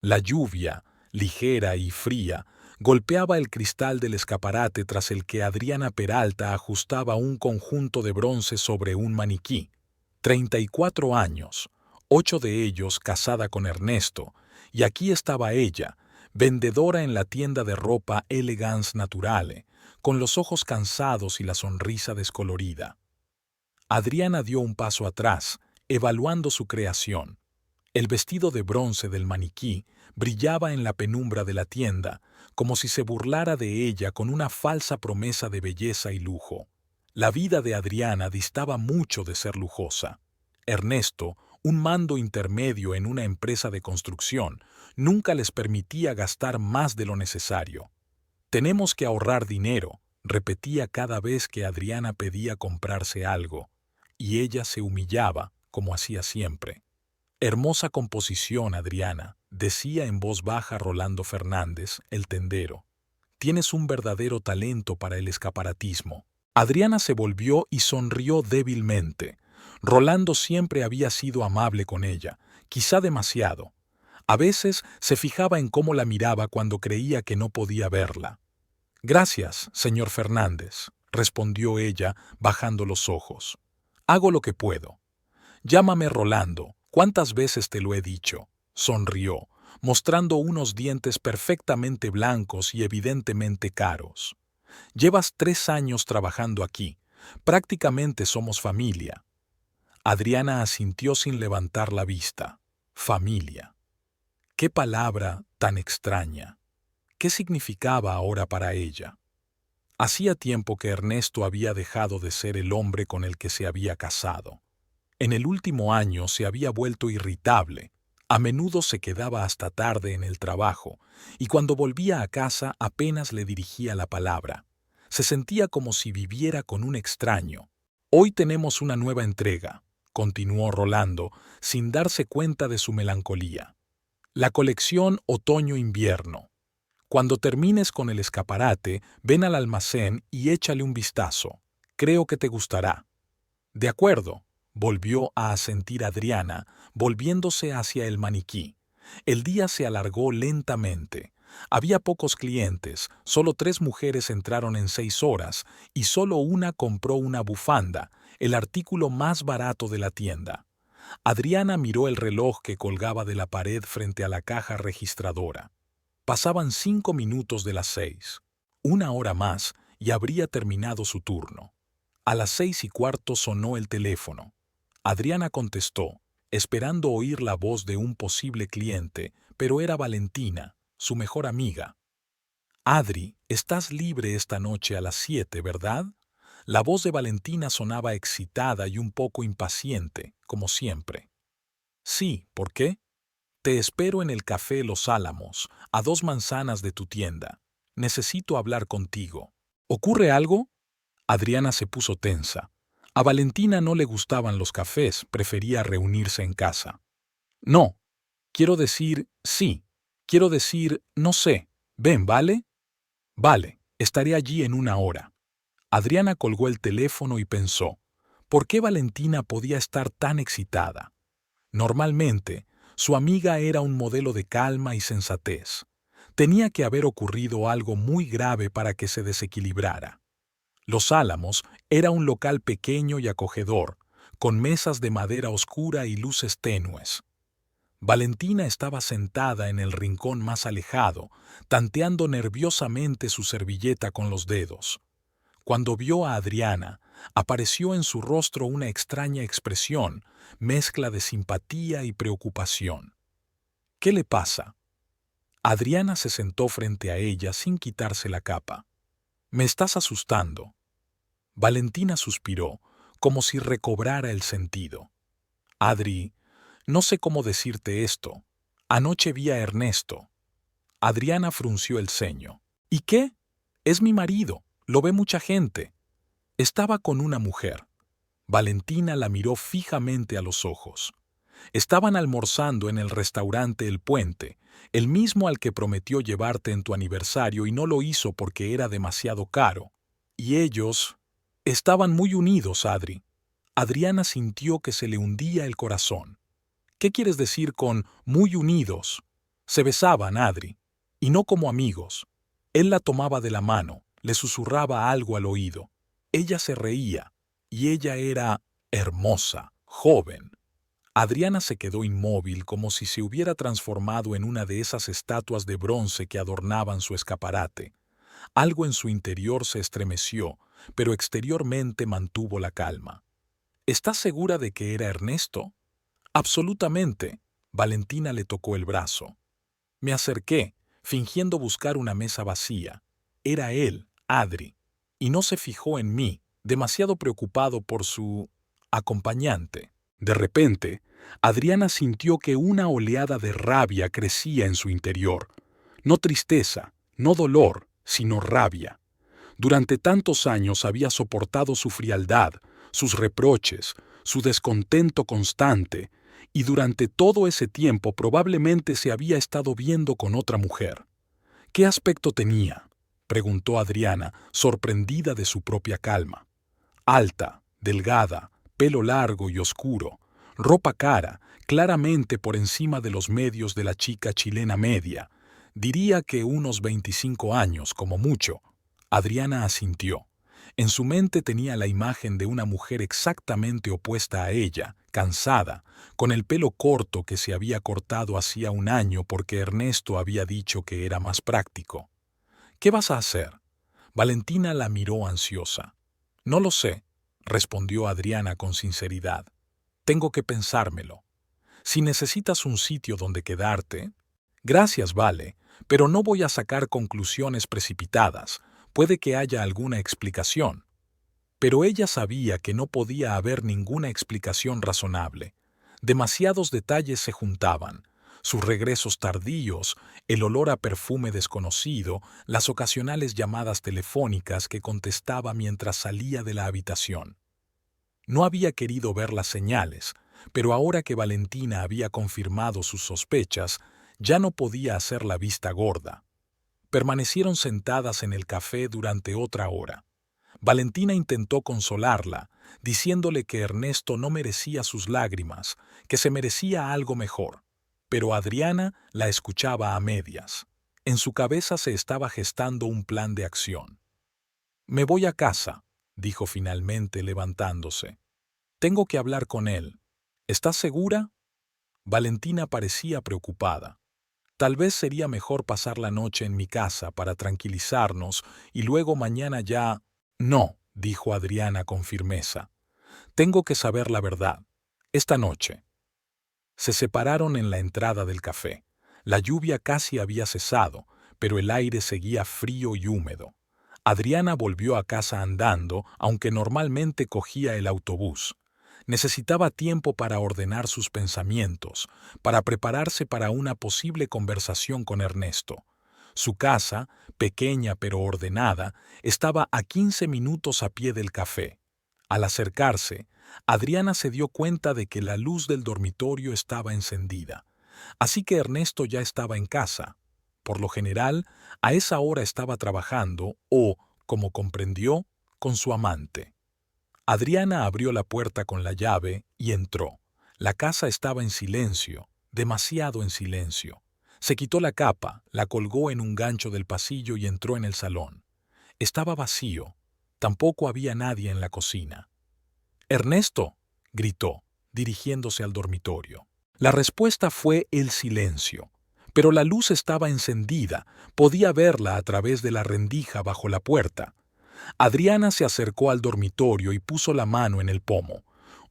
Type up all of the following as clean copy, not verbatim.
La lluvia, ligera y fría, golpeaba el cristal del escaparate tras el que Adriana Peralta ajustaba un conjunto de bronce sobre un maniquí. 34 años, 8 de ellos casada con Ernesto, y aquí estaba ella, vendedora en la tienda de ropa Elegance Naturale, con los ojos cansados y la sonrisa descolorida. Adriana dio un paso atrás, evaluando su creación. El vestido de bronce del maniquí brillaba en la penumbra de la tienda, como si se burlara de ella con una falsa promesa de belleza y lujo. La vida de Adriana distaba mucho de ser lujosa. Ernesto, un mando intermedio en una empresa de construcción, nunca les permitía gastar más de lo necesario. Tenemos que ahorrar dinero, repetía cada vez que Adriana pedía comprarse algo, y ella se humillaba, como hacía siempre. Hermosa composición, Adriana, decía en voz baja Rolando Fernández, el tendero. Tienes un verdadero talento para el escaparatismo. Adriana se volvió y sonrió débilmente. Rolando siempre había sido amable con ella, quizá demasiado. A veces se fijaba en cómo la miraba cuando creía que no podía verla. Gracias, señor Fernández, respondió ella, bajando los ojos. Hago lo que puedo. Llámame Rolando, ¿cuántas veces te lo he dicho? Sonrió, mostrando unos dientes perfectamente blancos y evidentemente caros. Llevas 3 años trabajando aquí. Prácticamente somos familia. Adriana asintió sin levantar la vista. Familia. Qué palabra tan extraña. ¿Qué significaba ahora para ella? Hacía tiempo que Ernesto había dejado de ser el hombre con el que se había casado. En el último año se había vuelto irritable. A menudo se quedaba hasta tarde en el trabajo, y cuando volvía a casa apenas le dirigía la palabra. Se sentía como si viviera con un extraño. Hoy tenemos una nueva entrega, continuó Rolando, sin darse cuenta de su melancolía. La colección Otoño-Invierno. Cuando termines con el escaparate, ven al almacén y échale un vistazo. Creo que te gustará. De acuerdo, volvió a asentir Adriana, volviéndose hacia el maniquí. El día se alargó lentamente. Había pocos clientes, solo 3 mujeres entraron en 6 horas y solo una compró una bufanda, el artículo más barato de la tienda. Adriana miró el reloj que colgaba de la pared frente a la caja registradora. Pasaban 5 minutos de las 6. 1 hora más y habría terminado su turno. A las 6:15 sonó el teléfono. Adriana contestó, esperando oír la voz de un posible cliente, pero era Valentina, su mejor amiga. Adri, estás libre esta noche a las 7, ¿verdad? La voz de Valentina sonaba excitada y un poco impaciente, como siempre. Sí, ¿por qué? Te espero en el Café Los Álamos, a 2 manzanas de tu tienda. Necesito hablar contigo. ¿Ocurre algo? Adriana se puso tensa. A Valentina no le gustaban los cafés, prefería reunirse en casa. No, quiero decir sí. Quiero decir no sé. Ven, ¿vale? Vale, estaré allí en 1 hora. Adriana colgó el teléfono y pensó, ¿por qué Valentina podía estar tan excitada? Normalmente, su amiga era un modelo de calma y sensatez. Tenía que haber ocurrido algo muy grave para que se desequilibrara. Los Álamos era un local pequeño y acogedor, con mesas de madera oscura y luces tenues. Valentina estaba sentada en el rincón más alejado, tanteando nerviosamente su servilleta con los dedos. Cuando vio a Adriana, apareció en su rostro una extraña expresión, mezcla de simpatía y preocupación. ¿Qué le pasa? Adriana se sentó frente a ella sin quitarse la capa. Me estás asustando. Valentina suspiró, como si recobrara el sentido. Adri, no sé cómo decirte esto. Anoche vi a Ernesto. Adriana frunció el ceño. ¿Y qué? Es mi marido. Lo ve mucha gente. Estaba con una mujer. Valentina la miró fijamente a los ojos. Estaban almorzando en el restaurante El Puente, el mismo al que prometió llevarte en tu aniversario y no lo hizo porque era demasiado caro. Y ellos estaban muy unidos, Adri. Adriana sintió que se le hundía el corazón. ¿Qué quieres decir con muy unidos? Se besaban, Adri, y no como amigos. Él la tomaba de la mano, le susurraba algo al oído. Ella se reía, y ella era hermosa, joven. Adriana se quedó inmóvil como si se hubiera transformado en una de esas estatuas de bronce que adornaban su escaparate. Algo en su interior se estremeció, pero exteriormente mantuvo la calma. ¿Estás segura de que era Ernesto? Absolutamente. Valentina le tocó el brazo. Me acerqué, fingiendo buscar una mesa vacía. Era él, Adri, y no se fijó en mí, demasiado preocupado por su acompañante. De repente, Adriana sintió que una oleada de rabia crecía en su interior. No tristeza, no dolor, sino rabia. Durante tantos años había soportado su frialdad, sus reproches, su descontento constante, y durante todo ese tiempo probablemente se había estado viendo con otra mujer. ¿Qué aspecto tenía?, preguntó Adriana, sorprendida de su propia calma. Alta, delgada, pelo largo y oscuro, ropa cara, claramente por encima de los medios de la chica chilena media. Diría que unos 25 años, como mucho. Adriana asintió. En su mente tenía la imagen de una mujer exactamente opuesta a ella, cansada, con el pelo corto que se había cortado hacía un año porque Ernesto había dicho que era más práctico. ¿Qué vas a hacer? Valentina la miró ansiosa. No lo sé, respondió Adriana con sinceridad. Tengo que pensármelo. Si necesitas un sitio donde quedarte... Gracias, vale, pero no voy a sacar conclusiones precipitadas. Puede que haya alguna explicación. Pero ella sabía que no podía haber ninguna explicación razonable. Demasiados detalles se juntaban. Sus regresos tardíos, el olor a perfume desconocido, las ocasionales llamadas telefónicas que contestaba mientras salía de la habitación. No había querido ver las señales, pero ahora que Valentina había confirmado sus sospechas, ya no podía hacer la vista gorda. Permanecieron sentadas en el café durante otra hora. Valentina intentó consolarla, diciéndole que Ernesto no merecía sus lágrimas, que se merecía algo mejor. Pero Adriana la escuchaba a medias. En su cabeza se estaba gestando un plan de acción. «Me voy a casa», dijo finalmente levantándose. «Tengo que hablar con él. ¿Estás segura?» Valentina parecía preocupada. «Tal vez sería mejor pasar la noche en mi casa para tranquilizarnos y luego mañana ya...» «No», dijo Adriana con firmeza. «Tengo que saber la verdad. Esta noche». Se separaron en la entrada del café. La lluvia casi había cesado, pero el aire seguía frío y húmedo. Adriana volvió a casa andando, aunque normalmente cogía el autobús. Necesitaba tiempo para ordenar sus pensamientos, para prepararse para una posible conversación con Ernesto. Su casa, pequeña pero ordenada, estaba a 15 minutos a pie del café. Al acercarse, Adriana se dio cuenta de que la luz del dormitorio estaba encendida. Así que Ernesto ya estaba en casa. Por lo general, a esa hora estaba trabajando o, como comprendió, con su amante. Adriana abrió la puerta con la llave y entró. La casa estaba en silencio, demasiado en silencio. Se quitó la capa, la colgó en un gancho del pasillo y entró en el salón. Estaba vacío. Tampoco había nadie en la cocina. «Ernesto», gritó, dirigiéndose al dormitorio. La respuesta fue el silencio. Pero la luz estaba encendida, podía verla a través de la rendija bajo la puerta. Adriana se acercó al dormitorio y puso la mano en el pomo.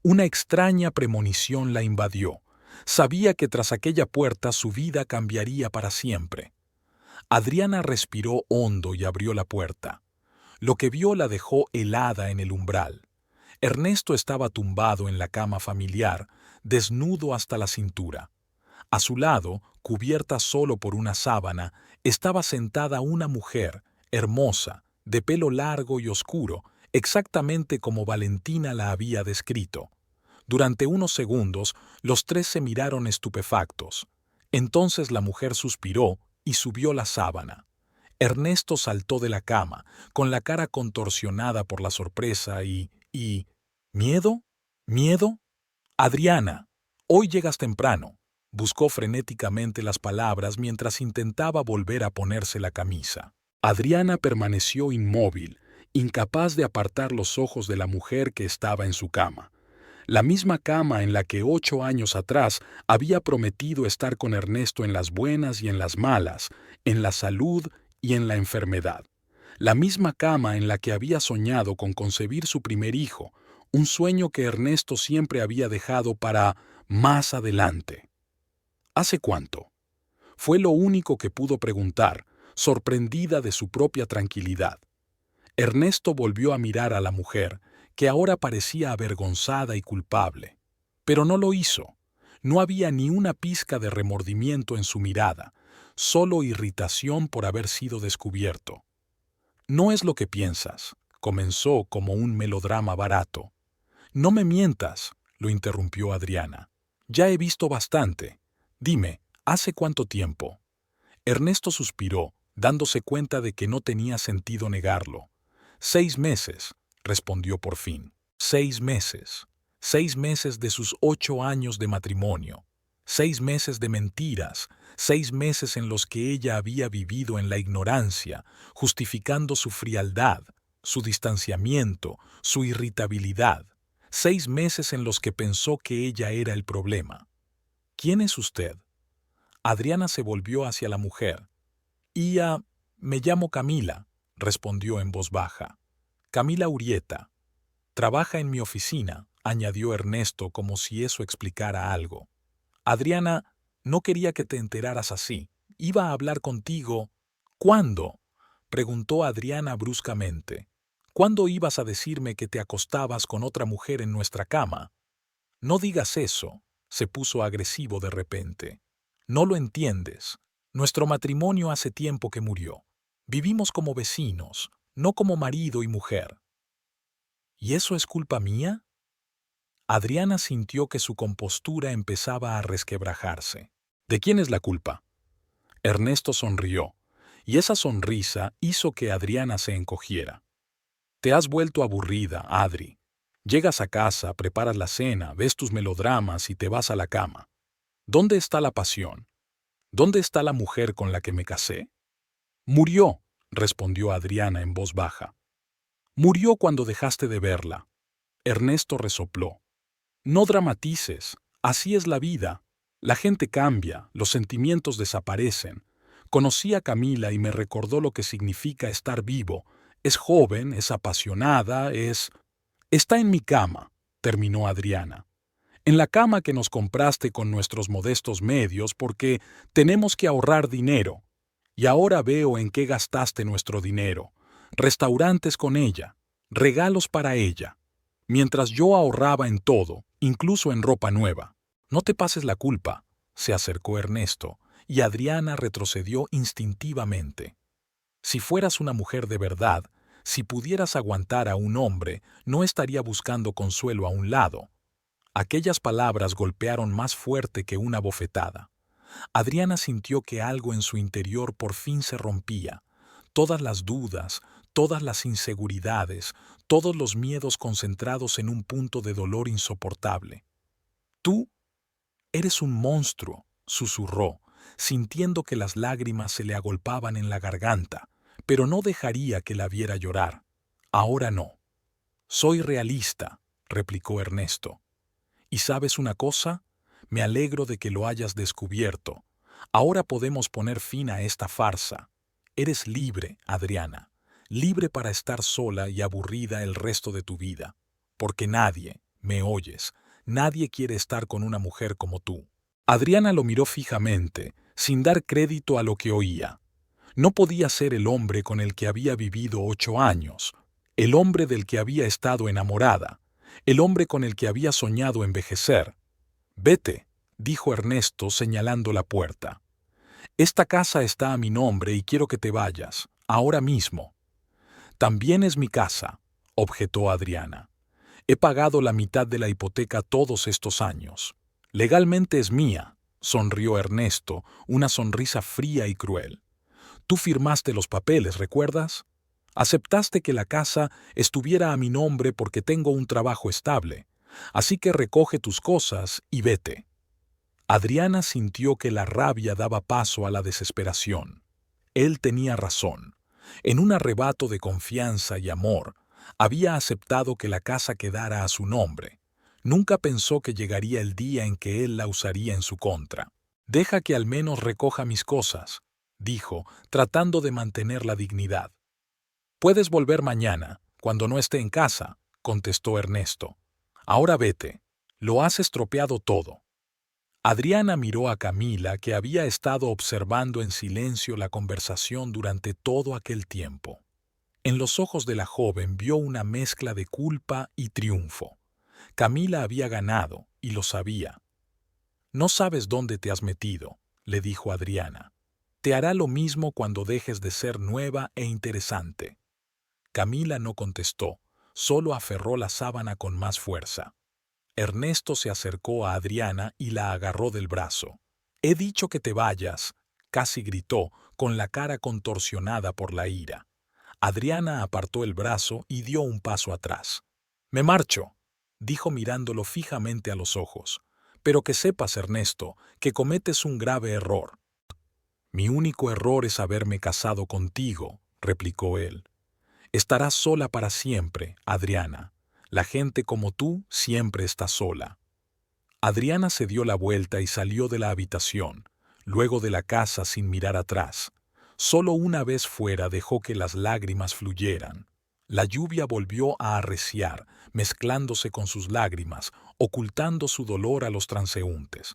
Una extraña premonición la invadió. Sabía que tras aquella puerta su vida cambiaría para siempre. Adriana respiró hondo y abrió la puerta. Lo que vio la dejó helada en el umbral. Ernesto estaba tumbado en la cama familiar, desnudo hasta la cintura. A su lado, cubierta solo por una sábana, estaba sentada una mujer, hermosa, de pelo largo y oscuro, exactamente como Valentina la había descrito. Durante unos segundos, los tres se miraron estupefactos. Entonces la mujer suspiró y subió la sábana. Ernesto saltó de la cama, con la cara contorsionada por la sorpresa y... ¿Miedo? ¿Miedo? Adriana, hoy llegas temprano. Buscó frenéticamente las palabras mientras intentaba volver a ponerse la camisa. Adriana permaneció inmóvil, incapaz de apartar los ojos de la mujer que estaba en su cama. La misma cama en la que 8 años atrás había prometido estar con Ernesto en las buenas y en las malas, en la salud y en la enfermedad. La misma cama en la que había soñado con concebir su primer hijo, un sueño que Ernesto siempre había dejado para más adelante. ¿Hace cuánto? Fue lo único que pudo preguntar, sorprendida de su propia tranquilidad. Ernesto volvió a mirar a la mujer, que ahora parecía avergonzada y culpable. Pero no lo hizo. No había ni una pizca de remordimiento en su mirada, solo irritación por haber sido descubierto. No es lo que piensas, comenzó como un melodrama barato. No me mientas, lo interrumpió Adriana. Ya he visto bastante. Dime, ¿hace cuánto tiempo? Ernesto suspiró, dándose cuenta de que no tenía sentido negarlo. 6 meses, respondió por fin. 6 meses. 6 meses de sus 8 años de matrimonio. 6 meses de mentiras. 6 meses en los que ella había vivido en la ignorancia, justificando su frialdad, su distanciamiento, su irritabilidad. 6 meses en los que pensó que ella era el problema. ¿Quién es usted? Adriana se volvió hacia la mujer. Me llamo Camila, respondió en voz baja. Camila Urieta. Trabaja en mi oficina, añadió Ernesto como si eso explicara algo. Adriana, no quería que te enteraras así. Iba a hablar contigo. ¿Cuándo? Preguntó Adriana bruscamente. ¿Cuándo ibas a decirme que te acostabas con otra mujer en nuestra cama? No digas eso, se puso agresivo de repente. No lo entiendes. Nuestro matrimonio hace tiempo que murió. Vivimos como vecinos, no como marido y mujer. ¿Y eso es culpa mía? Adriana sintió que su compostura empezaba a resquebrajarse. ¿De quién es la culpa? Ernesto sonrió, y esa sonrisa hizo que Adriana se encogiera. Te has vuelto aburrida, Adri. Llegas a casa, preparas la cena, ves tus melodramas y te vas a la cama. ¿Dónde está la pasión? ¿Dónde está la mujer con la que me casé? Murió, respondió Adriana en voz baja. Murió cuando dejaste de verla. Ernesto resopló. No dramatices, así es la vida. La gente cambia, los sentimientos desaparecen. Conocí a Camila y me recordó lo que significa estar vivo. Es joven, es apasionada, Está en mi cama, terminó Adriana. En la cama que nos compraste con nuestros modestos medios porque tenemos que ahorrar dinero. Y ahora veo en qué gastaste nuestro dinero. Restaurantes con ella, regalos para ella. Mientras yo ahorraba en todo, incluso en ropa nueva. No te pases la culpa, se acercó Ernesto, y Adriana retrocedió instintivamente. Si fueras una mujer de verdad, si pudieras aguantar a un hombre, no estaría buscando consuelo a un lado. Aquellas palabras golpearon más fuerte que una bofetada. Adriana sintió que algo en su interior por fin se rompía. Todas las dudas, todas las inseguridades, todos los miedos concentrados en un punto de dolor insoportable. Tú eres un monstruo, susurró, sintiendo que las lágrimas se le agolpaban en la garganta, pero no dejaría que la viera llorar. Ahora no. Soy realista, replicó Ernesto. ¿Y sabes una cosa? Me alegro de que lo hayas descubierto. Ahora podemos poner fin a esta farsa. Eres libre, Adriana, libre para estar sola y aburrida el resto de tu vida, porque nadie, me oyes, nadie quiere estar con una mujer como tú. Adriana lo miró fijamente, sin dar crédito a lo que oía. No podía ser el hombre con el que había vivido 8 años, el hombre del que había estado enamorada, el hombre con el que había soñado envejecer. Vete, dijo Ernesto señalando la puerta. Esta casa está a mi nombre y quiero que te vayas, ahora mismo. También es mi casa, objetó Adriana. He pagado la mitad de la hipoteca todos estos años. Legalmente es mía, sonrió Ernesto, una sonrisa fría y cruel. Tú firmaste los papeles, ¿recuerdas? Aceptaste que la casa estuviera a mi nombre porque tengo un trabajo estable. Así que recoge tus cosas y vete. Adriana sintió que la rabia daba paso a la desesperación. Él tenía razón. En un arrebato de confianza y amor, había aceptado que la casa quedara a su nombre. Nunca pensó que llegaría el día en que él la usaría en su contra. «Deja que al menos recoja mis cosas», dijo, tratando de mantener la dignidad. «Puedes volver mañana, cuando no esté en casa», contestó Ernesto. «Ahora vete. Lo has estropeado todo». Adriana miró a Camila, que había estado observando en silencio la conversación durante todo aquel tiempo. En los ojos de la joven vio una mezcla de culpa y triunfo. Camila había ganado, y lo sabía. «No sabes dónde te has metido», le dijo Adriana. «Te hará lo mismo cuando dejes de ser nueva e interesante». Camila no contestó, solo aferró la sábana con más fuerza. Ernesto se acercó a Adriana y la agarró del brazo. «He dicho que te vayas», casi gritó, con la cara contorsionada por la ira. Adriana apartó el brazo y dio un paso atrás. «Me marcho», dijo mirándolo fijamente a los ojos. «Pero que sepas, Ernesto, que cometes un grave error». «Mi único error es haberme casado contigo», replicó él. «Estarás sola para siempre, Adriana. La gente como tú siempre está sola». Adriana se dio la vuelta y salió de la habitación, luego de la casa sin mirar atrás. Solo una vez fuera dejó que las lágrimas fluyeran. La lluvia volvió a arreciar, mezclándose con sus lágrimas, ocultando su dolor a los transeúntes.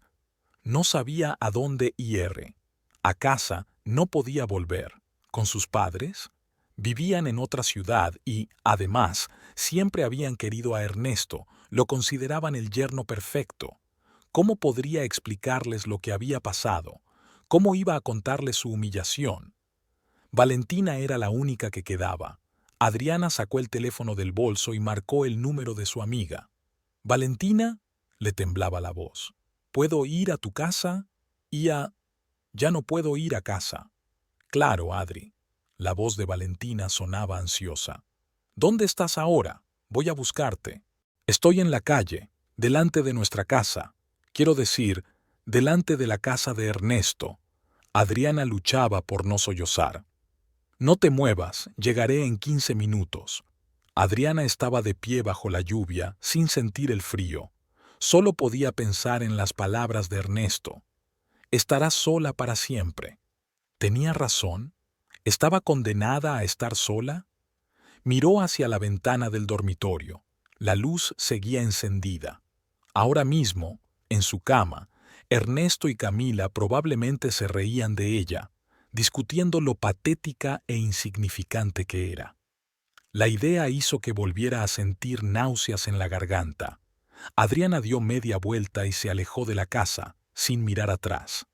No sabía a dónde ir. A casa no podía volver. ¿Con sus padres? Vivían en otra ciudad y, además, siempre habían querido a Ernesto, lo consideraban el yerno perfecto. ¿Cómo podría explicarles lo que había pasado? ¿Cómo iba a contarles su humillación? Valentina era la única que quedaba. Adriana sacó el teléfono del bolso y marcó el número de su amiga. «¿Valentina?», le temblaba la voz. «¿Puedo ir a tu casa?» «Ya no puedo ir a casa». «Claro, Adri». La voz de Valentina sonaba ansiosa. «¿Dónde estás ahora? Voy a buscarte». «Estoy en la calle, delante de nuestra casa. Quiero decir, delante de la casa de Ernesto». Adriana luchaba por no sollozar. «No te muevas, llegaré en 15 minutos». Adriana estaba de pie bajo la lluvia, sin sentir el frío. Solo podía pensar en las palabras de Ernesto. «Estarás sola para siempre». ¿Tenía razón? ¿Estaba condenada a estar sola? Miró hacia la ventana del dormitorio. La luz seguía encendida. Ahora mismo, en su cama, Ernesto y Camila probablemente se reían de ella, discutiendo lo patética e insignificante que era. La idea hizo que volviera a sentir náuseas en la garganta. Adriana dio media vuelta y se alejó de la casa, sin mirar atrás.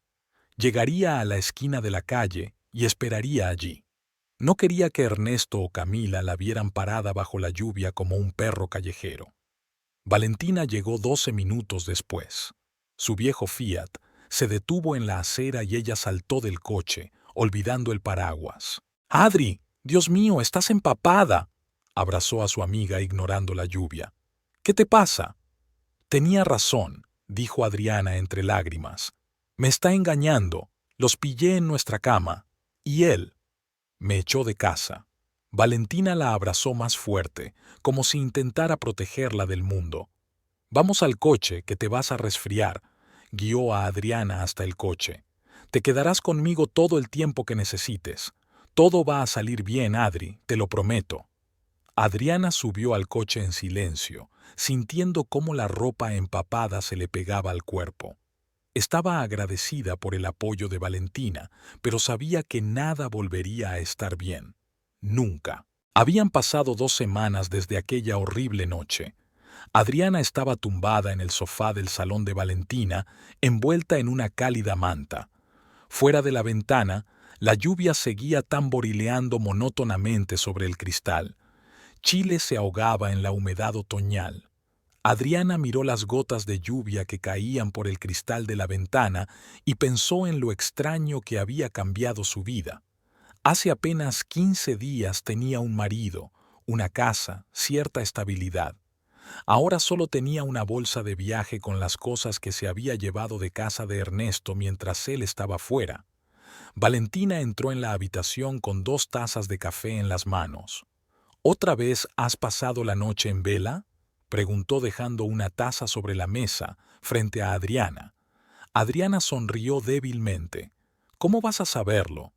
Llegaría a la esquina de la calle y esperaría allí. No quería que Ernesto o Camila la vieran parada bajo la lluvia como un perro callejero. Valentina llegó 12 minutos después. Su viejo Fiat se detuvo en la acera y ella saltó del coche, olvidando el paraguas. «Adri, Dios mío, estás empapada», abrazó a su amiga ignorando la lluvia. «¿Qué te pasa?» «Tenía razón», dijo Adriana entre lágrimas. «Me está engañando. Los pillé en nuestra cama. Y él me echó de casa». Valentina la abrazó más fuerte, como si intentara protegerla del mundo. «Vamos al coche, que te vas a resfriar», guió a Adriana hasta el coche. «Te quedarás conmigo todo el tiempo que necesites. Todo va a salir bien, Adri, te lo prometo». Adriana subió al coche en silencio, sintiendo cómo la ropa empapada se le pegaba al cuerpo. Estaba agradecida por el apoyo de Valentina, pero sabía que nada volvería a estar bien. Nunca. Habían pasado 2 semanas desde aquella horrible noche. Adriana estaba tumbada en el sofá del salón de Valentina, envuelta en una cálida manta. Fuera de la ventana, la lluvia seguía tamborileando monótonamente sobre el cristal. Chile se ahogaba en la humedad otoñal. Adriana miró las gotas de lluvia que caían por el cristal de la ventana y pensó en lo extraño que había cambiado su vida. Hace apenas 15 días tenía un marido, una casa, cierta estabilidad. Ahora solo tenía una bolsa de viaje con las cosas que se había llevado de casa de Ernesto mientras él estaba fuera. Valentina entró en la habitación con 2 tazas de café en las manos. ¿Otra vez has pasado la noche en vela?, preguntó dejando una taza sobre la mesa frente a Adriana. Adriana sonrió débilmente. ¿Cómo vas a saberlo?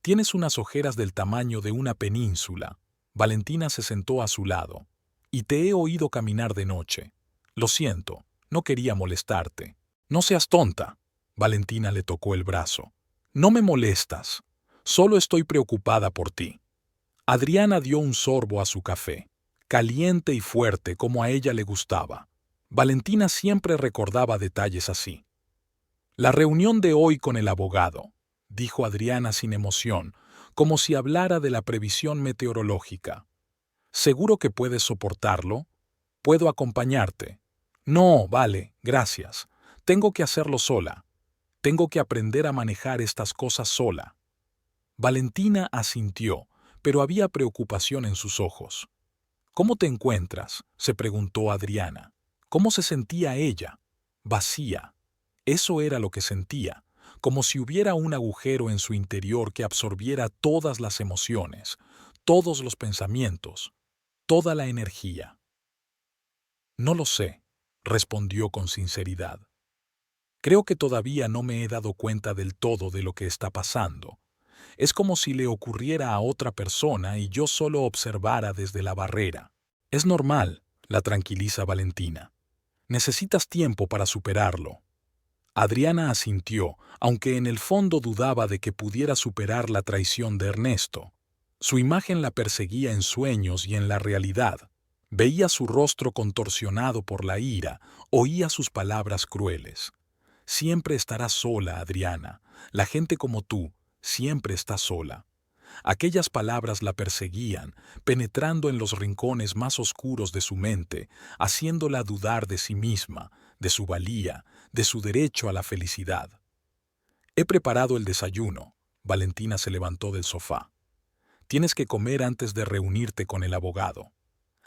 Tienes unas ojeras del tamaño de una península. Valentina se sentó a su lado. Y te he oído caminar de noche. Lo siento, no quería molestarte. No seas tonta. Valentina le tocó el brazo. No me molestas. Solo estoy preocupada por ti. Adriana dio un sorbo a su café, caliente y fuerte como a ella le gustaba. Valentina siempre recordaba detalles así. La reunión de hoy con el abogado, dijo Adriana sin emoción, como si hablara de la previsión meteorológica. ¿Seguro que puedes soportarlo? ¿Puedo acompañarte? No, vale, gracias. Tengo que hacerlo sola. Tengo que aprender a manejar estas cosas sola. Valentina asintió, pero había preocupación en sus ojos. ¿Cómo te encuentras?, se preguntó Adriana. ¿Cómo se sentía ella? Vacía. Eso era lo que sentía, como si hubiera un agujero en su interior que absorbiera todas las emociones, todos los pensamientos, toda la energía. No lo sé, respondió con sinceridad. Creo que todavía no me he dado cuenta del todo de lo que está pasando. Es como si le ocurriera a otra persona y yo solo observara desde la barrera. Es normal, la tranquiliza Valentina. Necesitas tiempo para superarlo. Adriana asintió, aunque en el fondo dudaba de que pudiera superar la traición de Ernesto. Su imagen la perseguía en sueños y en la realidad. Veía su rostro contorsionado por la ira, oía sus palabras crueles. Siempre estarás sola, Adriana. La gente como tú siempre está sola. Aquellas palabras la perseguían, penetrando en los rincones más oscuros de su mente, haciéndola dudar de sí misma, de su valía, de su derecho a la felicidad. He preparado el desayuno. Valentina se levantó del sofá. Tienes que comer antes de reunirte con el abogado.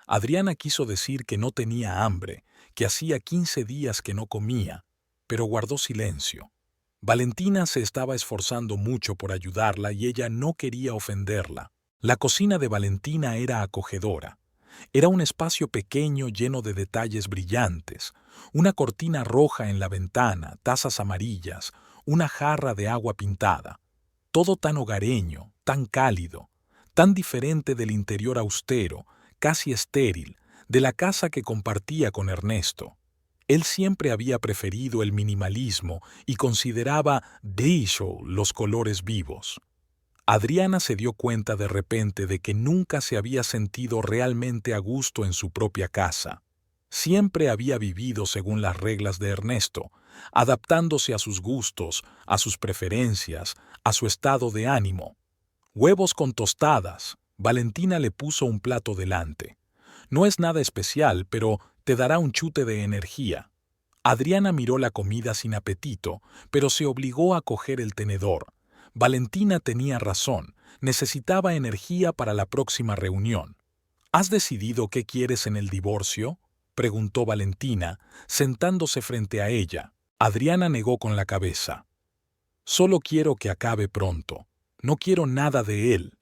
Adriana quiso decir que no tenía hambre, que hacía 15 días que no comía, pero guardó silencio. Valentina se estaba esforzando mucho por ayudarla y ella no quería ofenderla. La cocina de Valentina era acogedora. Era un espacio pequeño lleno de detalles brillantes, una cortina roja en la ventana, tazas amarillas, una jarra de agua pintada. Todo tan hogareño, tan cálido, tan diferente del interior austero, casi estéril, de la casa que compartía con Ernesto. Él siempre había preferido el minimalismo y consideraba bello los colores vivos. Adriana se dio cuenta de repente de que nunca se había sentido realmente a gusto en su propia casa. Siempre había vivido según las reglas de Ernesto, adaptándose a sus gustos, a sus preferencias, a su estado de ánimo. Huevos con tostadas. Valentina le puso un plato delante. No es nada especial, pero te dará un chute de energía. Adriana miró la comida sin apetito, pero se obligó a coger el tenedor. Valentina tenía razón, necesitaba energía para la próxima reunión. ¿Has decidido qué quieres en el divorcio?, preguntó Valentina, sentándose frente a ella. Adriana negó con la cabeza. Solo quiero que acabe pronto. No quiero nada de él.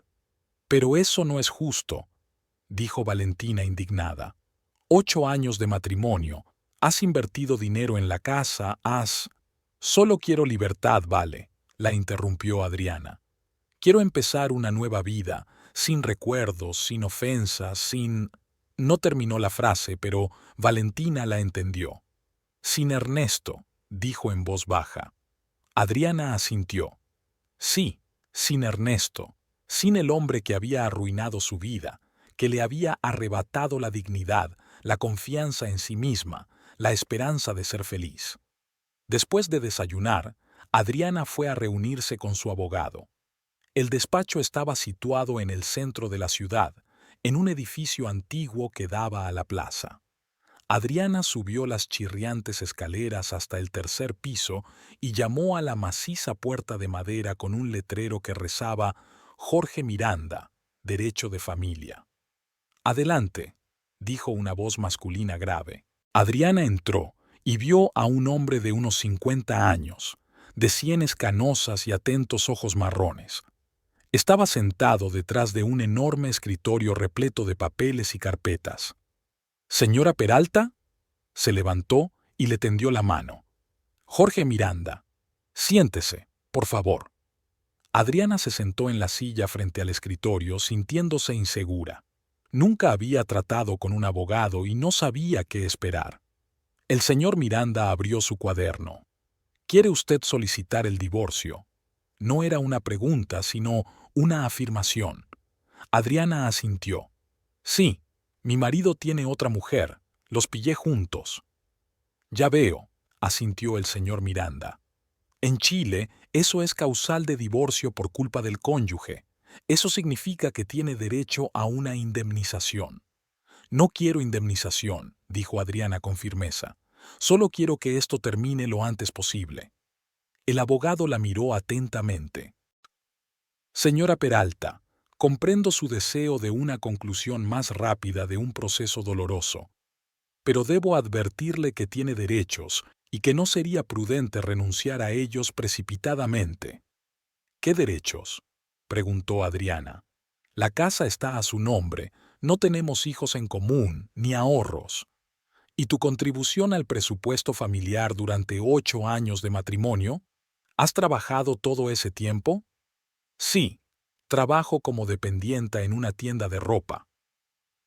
Pero eso no es justo, dijo Valentina indignada. 8 años de matrimonio, has invertido dinero en la casa, Solo quiero libertad, vale, la interrumpió Adriana. Quiero empezar una nueva vida, sin recuerdos, sin ofensas, sin... No terminó la frase, pero Valentina la entendió. Sin Ernesto, dijo en voz baja. Adriana asintió. Sí, sin Ernesto, sin el hombre que había arruinado su vida, que le había arrebatado la dignidad, la confianza en sí misma, la esperanza de ser feliz. Después de desayunar, Adriana fue a reunirse con su abogado. El despacho estaba situado en el centro de la ciudad, en un edificio antiguo que daba a la plaza. Adriana subió las chirriantes escaleras hasta el 3er piso y llamó a la maciza puerta de madera con un letrero que rezaba «Jorge Miranda, derecho de familia». «Adelante», dijo una voz masculina grave. Adriana entró y vio a un hombre de unos 50 años, de sienes canosas y atentos ojos marrones. Estaba sentado detrás de un enorme escritorio repleto de papeles y carpetas. «¿Señora Peralta?» Se levantó y le tendió la mano. «Jorge Miranda. Siéntese, por favor». Adriana se sentó en la silla frente al escritorio sintiéndose insegura. Nunca había tratado con un abogado y no sabía qué esperar. El señor Miranda abrió su cuaderno. «¿Quiere usted solicitar el divorcio?» No era una pregunta, sino una afirmación. Adriana asintió. «Sí, mi marido tiene otra mujer. Los pillé juntos». «Ya veo», asintió el señor Miranda. «En Chile, eso es causal de divorcio por culpa del cónyuge. Eso significa que tiene derecho a una indemnización». «No quiero indemnización», dijo Adriana con firmeza. «Solo quiero que esto termine lo antes posible». El abogado la miró atentamente. «Señora Peralta, comprendo su deseo de una conclusión más rápida de un proceso doloroso, pero debo advertirle que tiene derechos y que no sería prudente renunciar a ellos precipitadamente». «¿Qué derechos?», preguntó Adriana. «La casa está a su nombre, no tenemos hijos en común, ni ahorros. ¿Y tu contribución al presupuesto familiar durante 8 años de matrimonio? ¿Has trabajado todo ese tiempo?» «Sí, trabajo como dependienta en una tienda de ropa».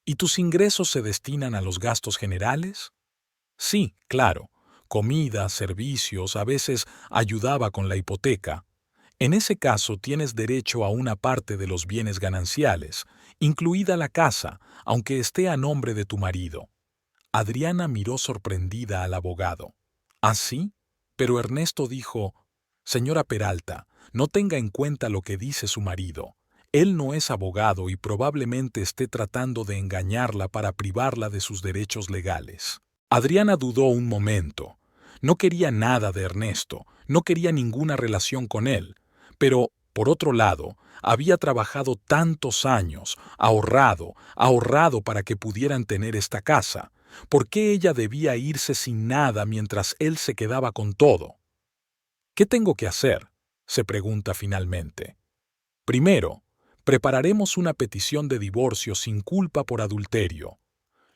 «¿Y tus ingresos se destinan a los gastos generales?» «Sí, claro. Comida, servicios, a veces ayudaba con la hipoteca. En ese caso tienes derecho a una parte de los bienes gananciales, incluida la casa, aunque esté a nombre de tu marido». Adriana miró sorprendida al abogado. «¿Ah, sí?» Pero Ernesto dijo: «Señora Peralta, no tenga en cuenta lo que dice su marido. Él no es abogado y probablemente esté tratando de engañarla para privarla de sus derechos legales». Adriana dudó un momento. No quería nada de Ernesto, no quería ninguna relación con él. Pero, por otro lado, había trabajado tantos años, ahorrado para que pudieran tener esta casa. ¿Por qué ella debía irse sin nada mientras él se quedaba con todo? «¿Qué tengo que hacer?», se pregunta finalmente. «Primero, prepararemos una petición de divorcio sin culpa por adulterio.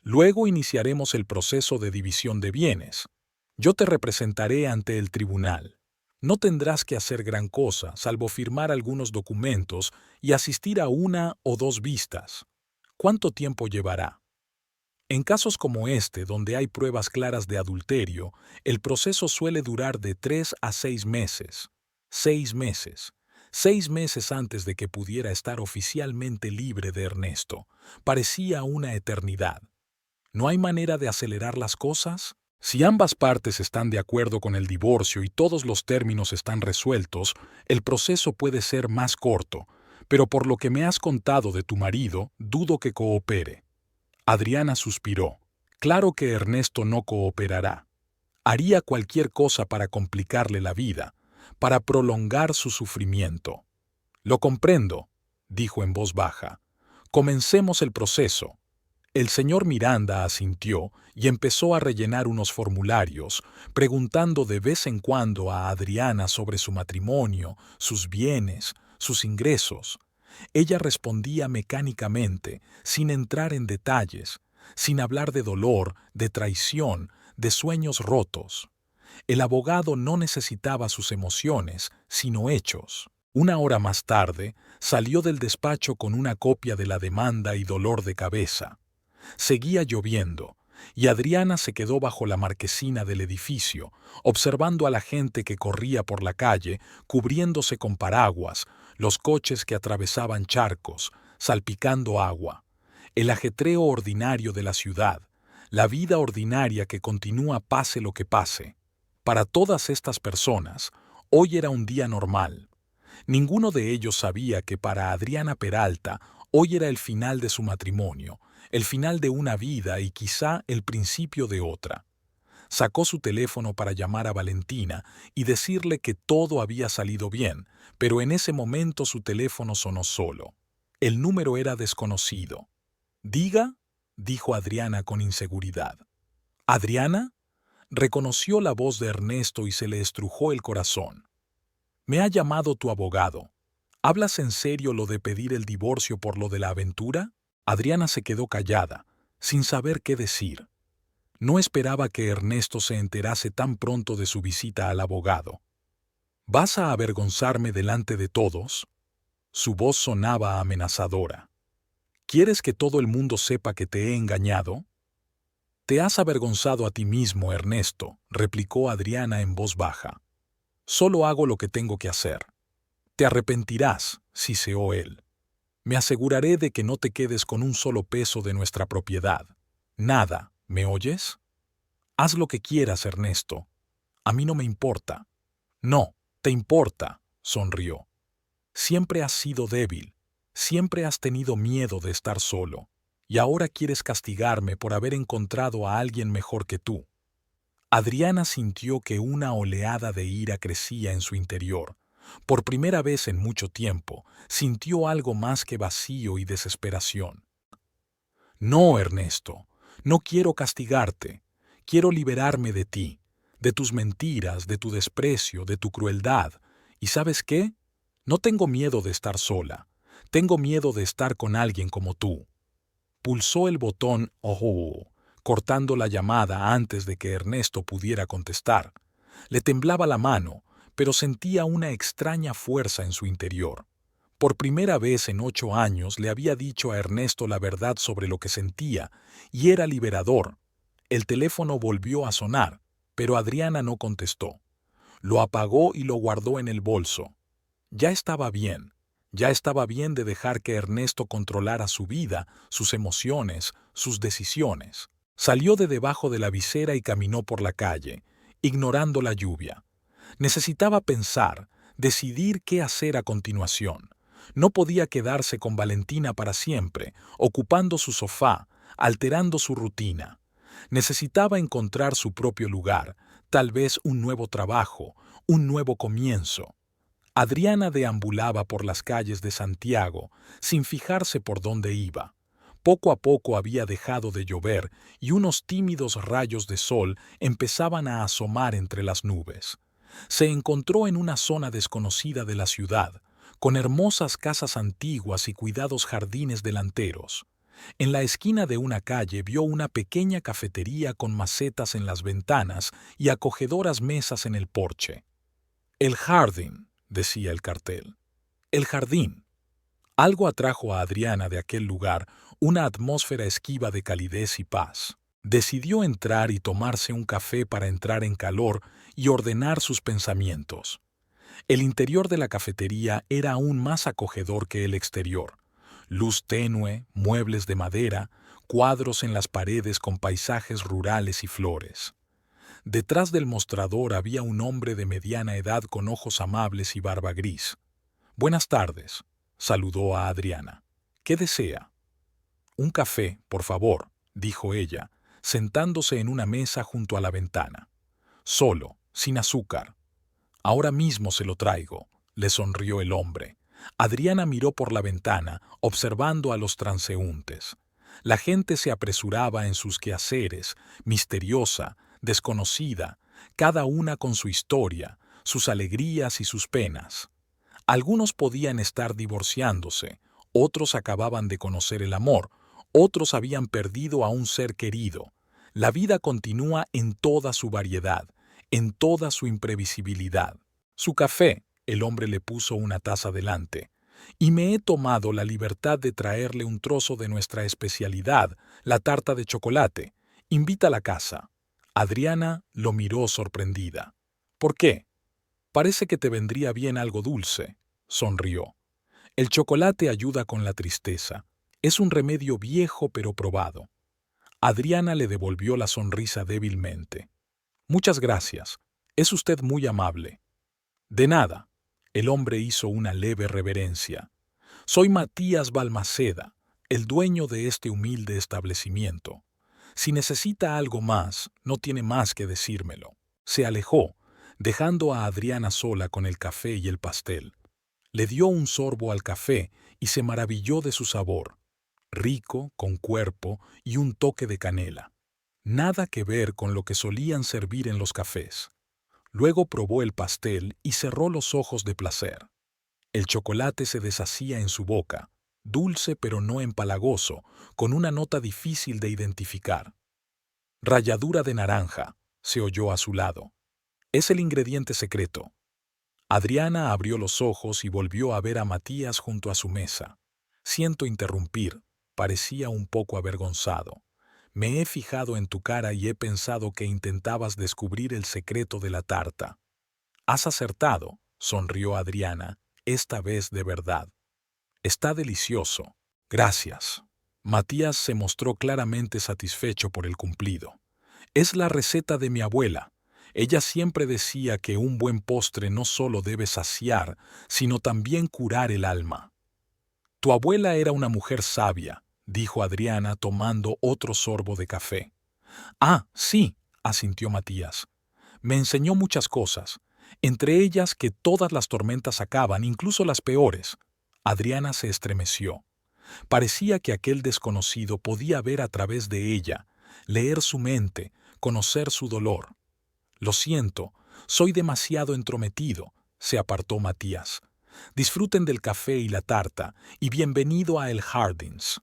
Luego iniciaremos el proceso de división de bienes. Yo te representaré ante el tribunal. No tendrás que hacer gran cosa, salvo firmar algunos documentos y asistir a 1 o 2 vistas. ¿Cuánto tiempo llevará?». En casos como este, donde hay pruebas claras de adulterio, el proceso suele durar de 3 a 6 meses. 6 meses. 6 meses antes de que pudiera estar oficialmente libre de Ernesto. Parecía una eternidad. ¿No hay manera de acelerar las cosas? Si ambas partes están de acuerdo con el divorcio y todos los términos están resueltos, el proceso puede ser más corto, pero por lo que me has contado de tu marido, dudo que coopere. Adriana suspiró. Claro que Ernesto no cooperará. Haría cualquier cosa para complicarle la vida, para prolongar su sufrimiento. «Lo comprendo», dijo en voz baja. «Comencemos el proceso». El señor Miranda asintió y empezó a rellenar unos formularios, preguntando de vez en cuando a Adriana sobre su matrimonio, sus bienes, sus ingresos. Ella respondía mecánicamente, sin entrar en detalles, sin hablar de dolor, de traición, de sueños rotos. El abogado no necesitaba sus emociones, sino hechos. 1 hora más tarde, salió del despacho con una copia de la demanda y dolor de cabeza. Seguía lloviendo, y Adriana se quedó bajo la marquesina del edificio, observando a la gente que corría por la calle, cubriéndose con paraguas, los coches que atravesaban charcos, salpicando agua, el ajetreo ordinario de la ciudad, la vida ordinaria que continúa pase lo que pase. Para todas estas personas, hoy era un día normal. Ninguno de ellos sabía que para Adriana Peralta hoy era el final de su matrimonio, el final de una vida y quizá el principio de otra. Sacó su teléfono para llamar a Valentina y decirle que todo había salido bien, pero en ese momento su teléfono sonó solo. El número era desconocido. «Diga», dijo Adriana con inseguridad. ¿Adriana? Reconoció la voz de Ernesto y se le estrujó el corazón. Me ha llamado tu abogado. ¿Hablas en serio lo de pedir el divorcio por lo de la aventura? Adriana se quedó callada, sin saber qué decir. No esperaba que Ernesto se enterase tan pronto de su visita al abogado. ¿Vas a avergonzarme delante de todos? Su voz sonaba amenazadora. ¿Quieres que todo el mundo sepa que te he engañado? Te has avergonzado a ti mismo, Ernesto, replicó Adriana en voz baja. Solo hago lo que tengo que hacer. Te arrepentirás, siseó él. Me aseguraré de que no te quedes con un solo peso de nuestra propiedad. Nada, ¿me oyes? Haz lo que quieras, Ernesto. A mí no me importa. No, te importa, sonrió. Siempre has sido débil, siempre has tenido miedo de estar solo, y ahora quieres castigarme por haber encontrado a alguien mejor que tú. Adriana sintió que una oleada de ira crecía en su interior. Por primera vez en mucho tiempo, sintió algo más que vacío y desesperación. No, Ernesto, no quiero castigarte. Quiero liberarme de ti, de tus mentiras, de tu desprecio, de tu crueldad. ¿Y sabes qué? No tengo miedo de estar sola. Tengo miedo de estar con alguien como tú. Pulsó el botón "Oh", cortando la llamada antes de que Ernesto pudiera contestar. Le temblaba la mano, pero sentía una extraña fuerza en su interior. Por primera vez en 8 años le había dicho a Ernesto la verdad sobre lo que sentía, y era liberador. El teléfono volvió a sonar, pero Adriana no contestó. Lo apagó y lo guardó en el bolso. Ya estaba bien de dejar que Ernesto controlara su vida, sus emociones, sus decisiones. Salió de debajo de la visera y caminó por la calle, ignorando la lluvia. Necesitaba pensar, decidir qué hacer a continuación. No podía quedarse con Valentina para siempre, ocupando su sofá, alterando su rutina. Necesitaba encontrar su propio lugar, tal vez un nuevo trabajo, un nuevo comienzo. Adriana deambulaba por las calles de Santiago, sin fijarse por dónde iba. Poco a poco había dejado de llover y unos tímidos rayos de sol empezaban a asomar entre las nubes. Se encontró en una zona desconocida de la ciudad, con hermosas casas antiguas y cuidados jardines delanteros. En la esquina de una calle vio una pequeña cafetería con macetas en las ventanas y acogedoras mesas en el porche. El jardín, decía el cartel. El jardín. Algo atrajo a Adriana de aquel lugar, una atmósfera esquiva de calidez y paz. Decidió entrar y tomarse un café para entrar en calor y ordenar sus pensamientos. El interior de la cafetería era aún más acogedor que el exterior. Luz tenue, muebles de madera, cuadros en las paredes con paisajes rurales y flores. Detrás del mostrador había un hombre de mediana edad con ojos amables y barba gris. «Buenas tardes», saludó a Adriana. «¿Qué desea?» «Un café, por favor», dijo ella, sentándose en una mesa junto a la ventana. «Solo, sin azúcar». «Ahora mismo se lo traigo», le sonrió el hombre. Adriana miró por la ventana, observando a los transeúntes. La gente se apresuraba en sus quehaceres, misteriosa, desconocida, cada una con su historia, sus alegrías y sus penas. Algunos podían estar divorciándose, otros acababan de conocer el amor, otros habían perdido a un ser querido. La vida continúa en toda su variedad, en toda su imprevisibilidad. «Su café», el hombre le puso una taza delante, «y me he tomado la libertad de traerle un trozo de nuestra especialidad, la tarta de chocolate. Invita a la casa». Adriana lo miró sorprendida. «¿Por qué? Parece que te vendría bien algo dulce», sonrió. «El chocolate ayuda con la tristeza. Es un remedio viejo pero probado». Adriana le devolvió la sonrisa débilmente. «Muchas gracias. Es usted muy amable». «De nada». El hombre hizo una leve reverencia. «Soy Matías Balmaceda, el dueño de este humilde establecimiento. Si necesita algo más, no tiene más que decírmelo». Se alejó, dejando a Adriana sola con el café y el pastel. Le dio un sorbo al café y se maravilló de su sabor. rico, con cuerpo y un toque de canela. Nada que ver con lo que solían servir en los cafés. Luego probó el pastel y cerró los ojos de placer. El chocolate se deshacía en su boca, dulce pero no empalagoso, con una nota difícil de identificar. Ralladura de naranja, se oyó a su lado. Es el ingrediente secreto. Adriana abrió los ojos y volvió a ver a Matías junto a su mesa. Siento interrumpir, parecía un poco avergonzado. Me he fijado en tu cara y he pensado que intentabas descubrir el secreto de la tarta. Has acertado, sonrió Adriana, esta vez de verdad. Está delicioso. Gracias. Matías se mostró claramente satisfecho por el cumplido. Es la receta de mi abuela. Ella siempre decía que un buen postre no solo debe saciar, sino también curar el alma. Tu abuela era una mujer sabia, dijo Adriana tomando otro sorbo de café. Ah, sí, asintió Matías. Me enseñó muchas cosas, entre ellas que todas las tormentas acaban, incluso las peores. Adriana se estremeció. Parecía que aquel desconocido podía ver a través de ella, leer su mente, conocer su dolor. Lo siento, soy demasiado entrometido, se apartó Matías. Disfruten del café y la tarta, y bienvenido a El Hardings.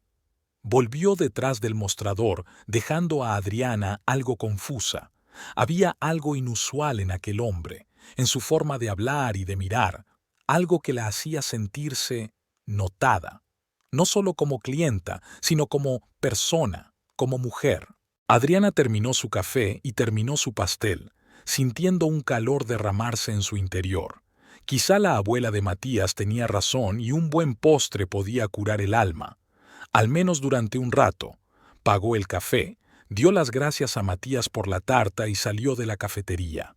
Volvió detrás del mostrador, dejando a Adriana algo confusa. Había algo inusual en aquel hombre, en su forma de hablar y de mirar, algo que la hacía sentirse notada, no solo como clienta, sino como persona, como mujer. Adriana terminó su café y terminó su pastel, sintiendo un calor derramarse en su interior. Quizá la abuela de Matías tenía razón y un buen postre podía curar el alma. Al menos durante un rato. Pagó el café, dio las gracias a Matías por la tarta y salió de la cafetería.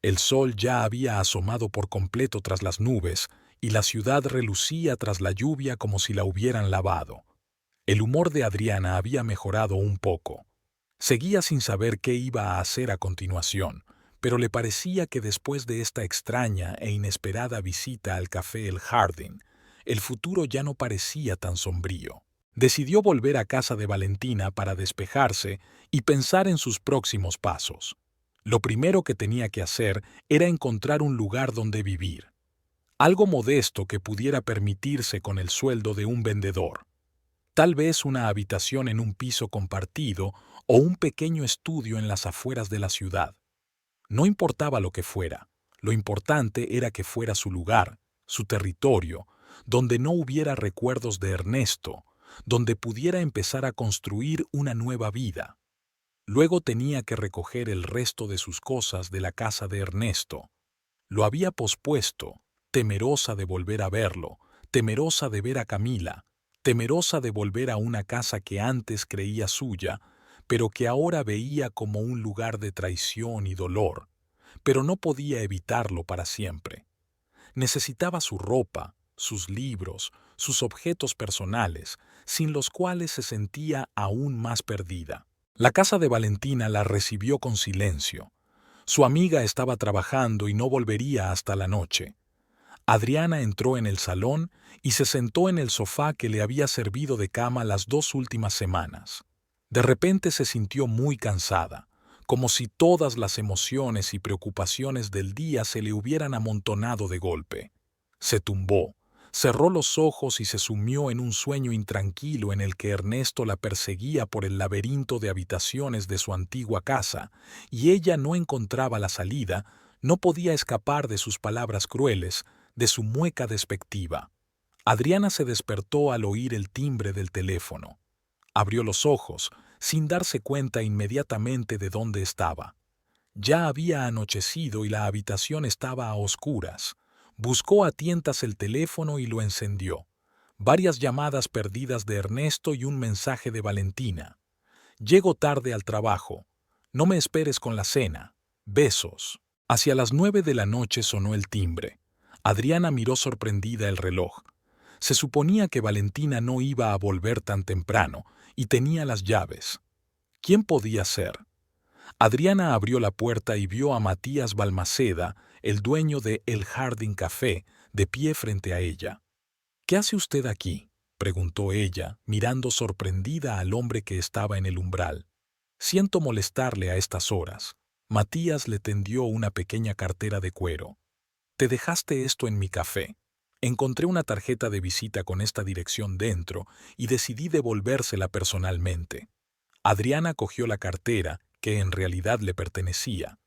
El sol ya había asomado por completo tras las nubes y la ciudad relucía tras la lluvia como si la hubieran lavado. El humor de Adriana había mejorado un poco. Seguía sin saber qué iba a hacer a continuación, pero le parecía que después de esta extraña e inesperada visita al café El Jardín, el futuro ya no parecía tan sombrío. Decidió volver a casa de Valentina para despejarse y pensar en sus próximos pasos. Lo primero que tenía que hacer era encontrar un lugar donde vivir. Algo modesto que pudiera permitirse con el sueldo de un vendedor. Tal vez una habitación en un piso compartido o un pequeño estudio en las afueras de la ciudad. No importaba lo que fuera, lo importante era que fuera su lugar, su territorio, donde no hubiera recuerdos de Ernesto, donde pudiera empezar a construir una nueva vida. Luego tenía que recoger el resto de sus cosas de la casa de Ernesto. Lo había pospuesto, temerosa de volver a verlo, temerosa de ver a Camila, temerosa de volver a una casa que antes creía suya, pero que ahora veía como un lugar de traición y dolor, pero no podía evitarlo para siempre. Necesitaba su ropa, sus libros, sus objetos personales, sin los cuales se sentía aún más perdida. La casa de Valentina la recibió con silencio. Su amiga estaba trabajando y no volvería hasta la noche. Adriana entró en el salón y se sentó en el sofá que le había servido de cama las 2 últimas semanas. De repente se sintió muy cansada, como si todas las emociones y preocupaciones del día se le hubieran amontonado de golpe. Se tumbó, cerró los ojos y se sumió en un sueño intranquilo en el que Ernesto la perseguía por el laberinto de habitaciones de su antigua casa, y ella no encontraba la salida, no podía escapar de sus palabras crueles, de su mueca despectiva. Adriana se despertó al oír el timbre del teléfono. Abrió los ojos, sin darse cuenta inmediatamente de dónde estaba. Ya había anochecido y la habitación estaba a oscuras. Buscó a tientas el teléfono y lo encendió. Varias llamadas perdidas de Ernesto y un mensaje de Valentina. Llego tarde al trabajo. No me esperes con la cena. Besos. Hacia las 9 de la noche sonó el timbre. Adriana miró sorprendida el reloj. Se suponía que Valentina no iba a volver tan temprano y tenía las llaves. ¿Quién podía ser? Adriana abrió la puerta y vio a Matías Balmaceda, el dueño de El Jardín Café, de pie frente a ella. «¿Qué hace usted aquí?», preguntó ella, mirando sorprendida al hombre que estaba en el umbral. Siento molestarle a estas horas. Matías le tendió una pequeña cartera de cuero. Te dejaste esto en mi café. Encontré una tarjeta de visita con esta dirección dentro y decidí devolvérsela personalmente. Adriana cogió la cartera, que en realidad le pertenecía.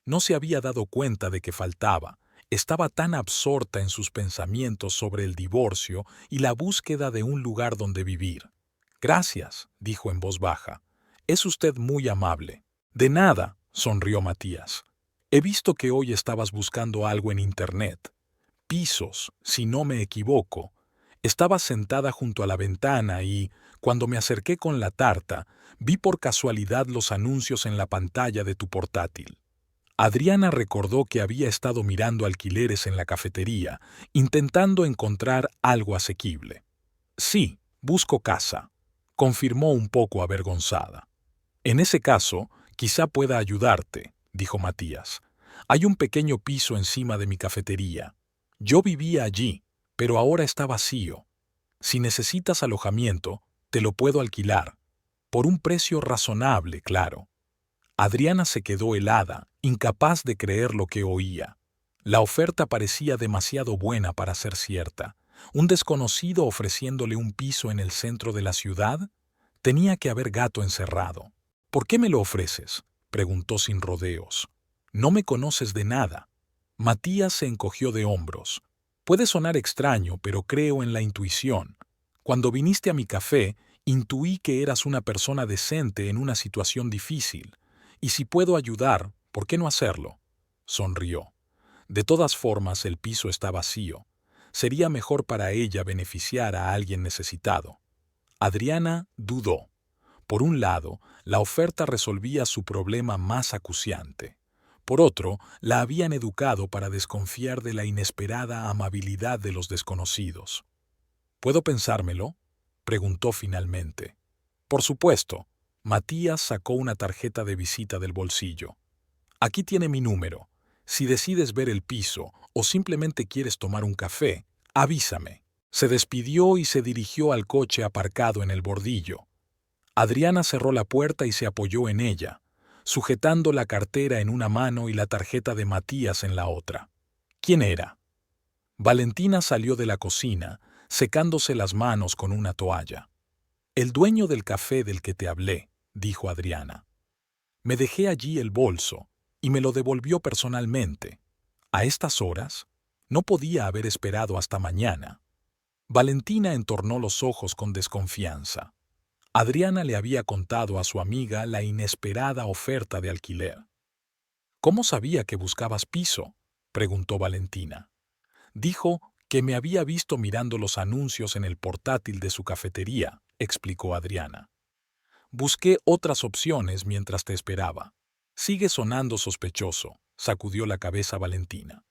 No se había dado cuenta de que faltaba. Estaba tan absorta en sus pensamientos sobre el divorcio y la búsqueda de un lugar donde vivir. Gracias, dijo en voz baja. Es usted muy amable. De nada, sonrió Matías. He visto que hoy estabas buscando algo en Internet. Pisos, si no me equivoco. Estaba sentada junto a la ventana y, cuando me acerqué con la tarta, vi por casualidad los anuncios en la pantalla de tu portátil. Adriana recordó que había estado mirando alquileres en la cafetería, intentando encontrar algo asequible. Sí, busco casa, confirmó un poco avergonzada. En ese caso, quizá pueda ayudarte, dijo Matías. Hay un pequeño piso encima de mi cafetería. Yo vivía allí, pero ahora está vacío. Si necesitas alojamiento, te lo puedo alquilar. Por un precio razonable, claro. Adriana se quedó helada, incapaz de creer lo que oía. La oferta parecía demasiado buena para ser cierta. ¿Un desconocido ofreciéndole un piso en el centro de la ciudad? Tenía que haber gato encerrado. ¿Por qué me lo ofreces?, preguntó sin rodeos. No me conoces de nada. Matías se encogió de hombros. Puede sonar extraño, pero creo en la intuición. Cuando viniste a mi café, intuí que eras una persona decente en una situación difícil. Y si puedo ayudar, ¿por qué no hacerlo? Sonrió. De todas formas, el piso está vacío. Sería mejor para ella beneficiar a alguien necesitado. Adriana dudó. Por un lado, la oferta resolvía su problema más acuciante. Por otro, la habían educado para desconfiar de la inesperada amabilidad de los desconocidos. ¿Puedo pensármelo?, preguntó finalmente. Por supuesto. Matías sacó una tarjeta de visita del bolsillo. Aquí tiene mi número. Si decides ver el piso o simplemente quieres tomar un café, avísame. Se despidió y se dirigió al coche aparcado en el bordillo. Adriana cerró la puerta y se apoyó en ella, sujetando la cartera en una mano y la tarjeta de Matías en la otra. ¿Quién era? Valentina salió de la cocina, secándose las manos con una toalla. El dueño del café del que te hablé, dijo Adriana. Me dejé allí el bolso y me lo devolvió personalmente. ¿A estas horas? No podía haber esperado hasta mañana. Valentina entornó los ojos con desconfianza. Adriana le había contado a su amiga la inesperada oferta de alquiler. ¿Cómo sabía que buscabas piso?, preguntó Valentina. Dijo que me había visto mirando los anuncios en el portátil de su cafetería, explicó Adriana. Busqué otras opciones mientras te esperaba. Sigue sonando sospechoso, sacudió la cabeza Valentina.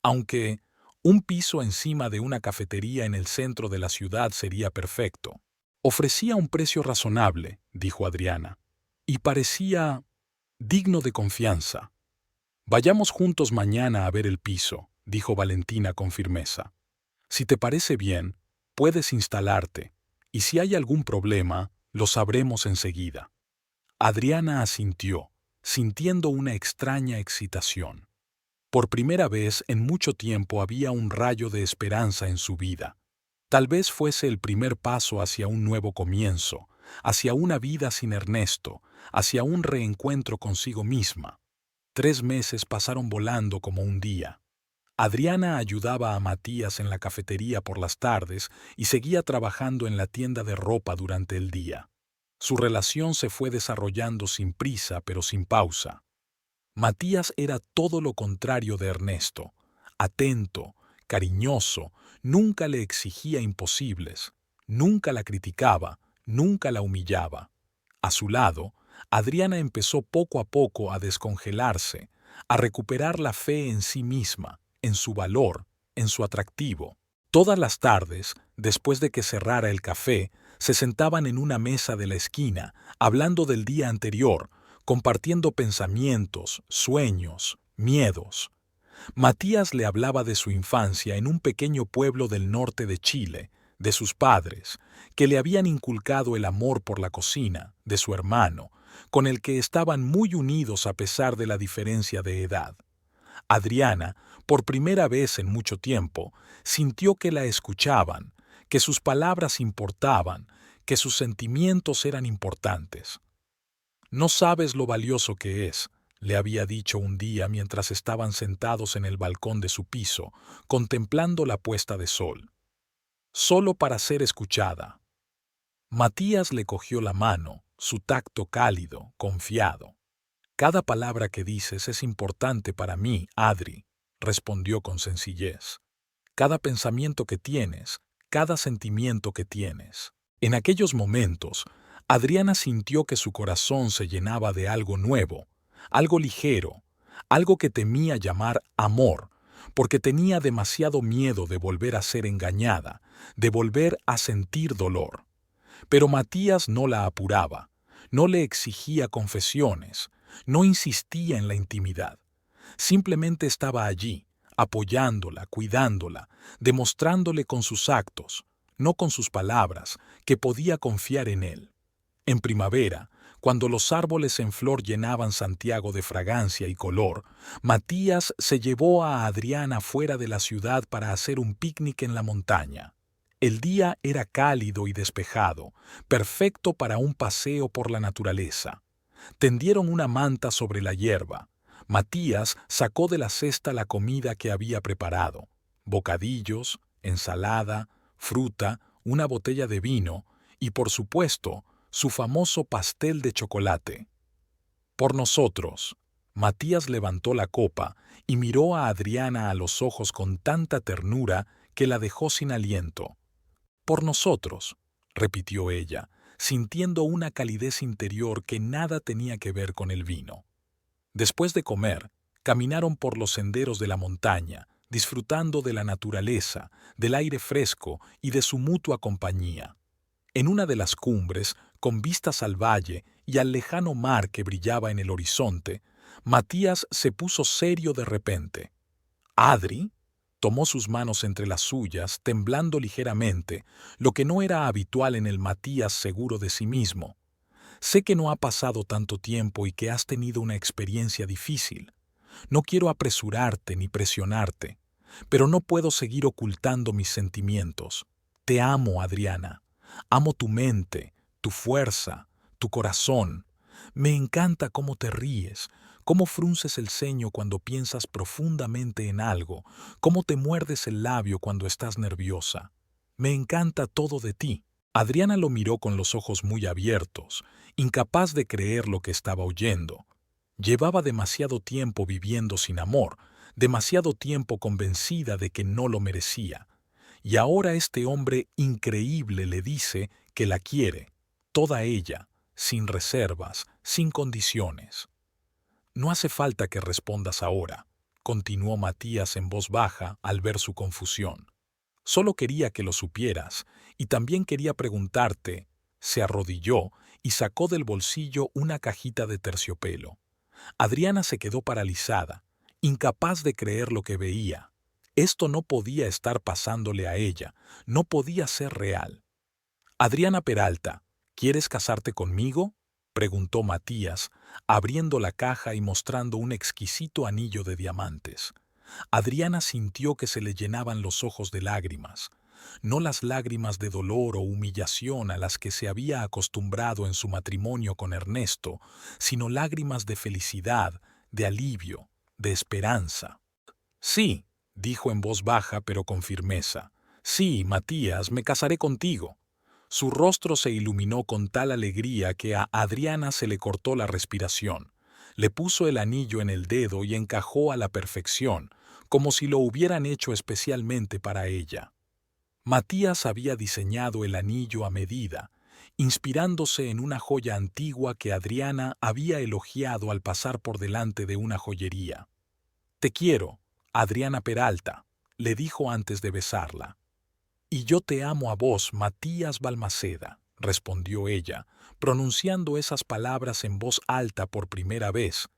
Aunque un piso encima de una cafetería en el centro de la ciudad sería perfecto. Ofrecía un precio razonable, dijo Adriana, y parecía digno de confianza. Vayamos juntos mañana a ver el piso, dijo Valentina con firmeza. Si te parece bien, puedes instalarte, y si hay algún problema, lo sabremos enseguida. Adriana asintió, sintiendo una extraña excitación. Por primera vez en mucho tiempo había un rayo de esperanza en su vida. Tal vez fuese el primer paso hacia un nuevo comienzo, hacia una vida sin Ernesto, hacia un reencuentro consigo misma. 3 meses pasaron volando como un día. Adriana ayudaba a Matías en la cafetería por las tardes y seguía trabajando en la tienda de ropa durante el día. Su relación se fue desarrollando sin prisa pero sin pausa. Matías era todo lo contrario de Ernesto, atento, cariñoso, nunca le exigía imposibles, nunca la criticaba, nunca la humillaba. A su lado, Adriana empezó poco a poco a descongelarse, a recuperar la fe en sí misma, en su valor, en su atractivo. Todas las tardes, después de que cerrara el café, se sentaban en una mesa de la esquina, hablando del día anterior, compartiendo pensamientos, sueños, miedos. Matías le hablaba de su infancia en un pequeño pueblo del norte de Chile, de sus padres, que le habían inculcado el amor por la cocina, de su hermano, con el que estaban muy unidos a pesar de la diferencia de edad. Adriana, por primera vez en mucho tiempo, sintió que la escuchaban, que sus palabras importaban, que sus sentimientos eran importantes. No sabes lo valioso que es, le había dicho un día mientras estaban sentados en el balcón de su piso, contemplando la puesta de sol. Solo para ser escuchada. Matías le cogió la mano, su tacto cálido, confiado. Cada palabra que dices es importante para mí, Adri, respondió con sencillez. Cada pensamiento que tienes, cada sentimiento que tienes. En aquellos momentos, Adriana sintió que su corazón se llenaba de algo nuevo, algo ligero, algo que temía llamar amor, porque tenía demasiado miedo de volver a ser engañada, de volver a sentir dolor. Pero Matías no la apuraba, no le exigía confesiones, no insistía en la intimidad. Simplemente estaba allí, apoyándola, cuidándola, demostrándole con sus actos, no con sus palabras, que podía confiar en él. En primavera, cuando los árboles en flor llenaban Santiago de fragancia y color, Matías se llevó a Adriana fuera de la ciudad para hacer un picnic en la montaña. El día era cálido y despejado, perfecto para un paseo por la naturaleza. Tendieron una manta sobre la hierba. Matías sacó de la cesta la comida que había preparado: bocadillos, ensalada, fruta, una botella de vino y, por supuesto, su famoso pastel de chocolate. Por nosotros. Matías levantó la copa y miró a Adriana a los ojos con tanta ternura que la dejó sin aliento. Por nosotros, repitió ella, sintiendo una calidez interior que nada tenía que ver con el vino. Después de comer, caminaron por los senderos de la montaña, disfrutando de la naturaleza, del aire fresco y de su mutua compañía. En una de las cumbres, con vistas al valle y al lejano mar que brillaba en el horizonte, Matías se puso serio de repente. «¿Adri?» Tomó sus manos entre las suyas, temblando ligeramente, lo que no era habitual en el Matías seguro de sí mismo. «Sé que no ha pasado tanto tiempo y que has tenido una experiencia difícil. No quiero apresurarte ni presionarte, pero no puedo seguir ocultando mis sentimientos. Te amo, Adriana. Amo tu mente, tu fuerza, tu corazón. Me encanta cómo te ríes, cómo frunces el ceño cuando piensas profundamente en algo, cómo te muerdes el labio cuando estás nerviosa. Me encanta todo de ti». Adriana lo miró con los ojos muy abiertos, incapaz de creer lo que estaba oyendo. Llevaba demasiado tiempo viviendo sin amor, demasiado tiempo convencida de que no lo merecía. Y ahora este hombre increíble le dice que la quiere, toda ella, sin reservas, sin condiciones. «No hace falta que respondas ahora», continuó Matías en voz baja al ver su confusión. «Solo quería que lo supieras, y también quería preguntarte». Se arrodilló y sacó del bolsillo una cajita de terciopelo. Adriana se quedó paralizada, incapaz de creer lo que veía. Esto no podía estar pasándole a ella, no podía ser real. «Adriana Peralta, ¿quieres casarte conmigo?», preguntó Matías, abriendo la caja y mostrando un exquisito anillo de diamantes. Adriana sintió que se le llenaban los ojos de lágrimas, no las lágrimas de dolor o humillación a las que se había acostumbrado en su matrimonio con Ernesto, sino lágrimas de felicidad, de alivio, de esperanza. «Sí», dijo en voz baja pero con firmeza. «Sí, Matías, me casaré contigo». Su rostro se iluminó con tal alegría que a Adriana se le cortó la respiración. Le puso el anillo en el dedo y encajó a la perfección, como si lo hubieran hecho especialmente para ella. Matías había diseñado el anillo a medida, inspirándose en una joya antigua que Adriana había elogiado al pasar por delante de una joyería. «Te quiero, Adriana Peralta», le dijo antes de besarla. «Y yo te amo a vos, Matías Balmaceda», respondió ella, pronunciando esas palabras en voz alta por primera vez,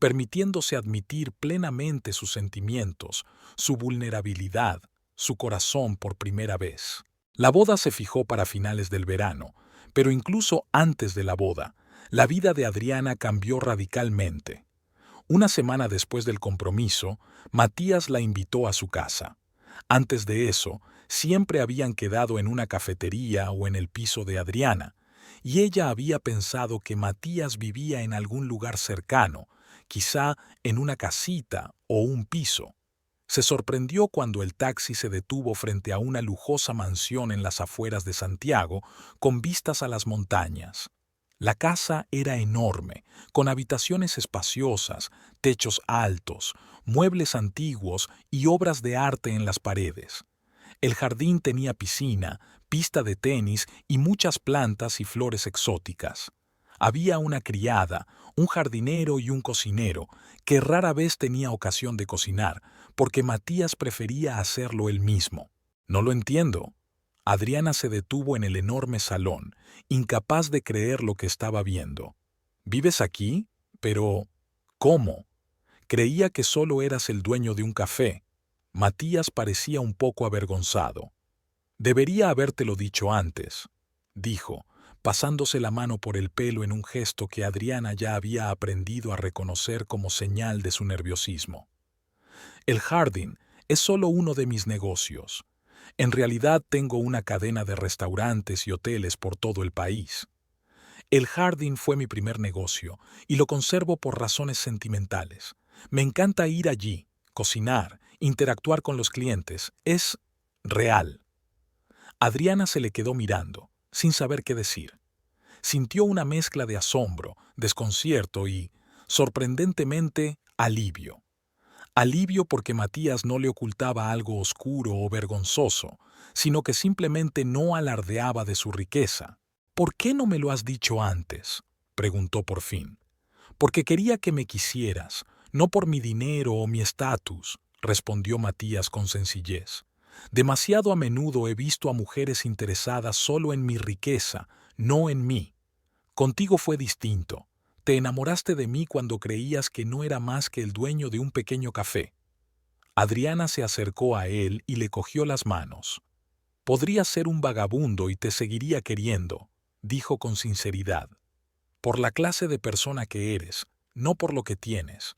permitiéndose admitir plenamente sus sentimientos, su vulnerabilidad, su corazón por primera vez. La boda se fijó para finales del verano, pero incluso antes de la boda, la vida de Adriana cambió radicalmente. Una semana después del compromiso, Matías la invitó a su casa. Antes de eso, siempre habían quedado en una cafetería o en el piso de Adriana, y ella había pensado que Matías vivía en algún lugar cercano, quizá en una casita o un piso. Se sorprendió cuando el taxi se detuvo frente a una lujosa mansión en las afueras de Santiago, con vistas a las montañas. La casa era enorme, con habitaciones espaciosas, techos altos, muebles antiguos y obras de arte en las paredes. El jardín tenía piscina, pista de tenis y muchas plantas y flores exóticas. Había una criada, un jardinero y un cocinero, que rara vez tenía ocasión de cocinar, porque Matías prefería hacerlo él mismo. No lo entiendo. Adriana se detuvo en el enorme salón, incapaz de creer lo que estaba viendo. ¿Vives aquí? Pero, ¿cómo? Creía que solo eras el dueño de un café. Matías parecía un poco avergonzado. Debería habértelo dicho antes, dijo, pasándose la mano por el pelo en un gesto que Adriana ya había aprendido a reconocer como señal de su nerviosismo. El jardín es solo uno de mis negocios. En realidad tengo una cadena de restaurantes y hoteles por todo el país. El jardín fue mi primer negocio y lo conservo por razones sentimentales. Me encanta ir allí, cocinar, interactuar con los clientes. Es real. Adriana se le quedó mirando, sin saber qué decir. Sintió una mezcla de asombro, desconcierto y, sorprendentemente, alivio. Alivio porque Matías no le ocultaba algo oscuro o vergonzoso, sino que simplemente no alardeaba de su riqueza. ¿Por qué no me lo has dicho antes?, preguntó por fin. Porque quería que me quisieras, no por mi dinero o mi estatus, respondió Matías con sencillez. Demasiado a menudo he visto a mujeres interesadas solo en mi riqueza, no en mí. Contigo fue distinto. Te enamoraste de mí cuando creías que no era más que el dueño de un pequeño café. Adriana se acercó a él y le cogió las manos. Podrías ser un vagabundo y te seguiría queriendo, dijo con sinceridad. Por la clase de persona que eres, no por lo que tienes.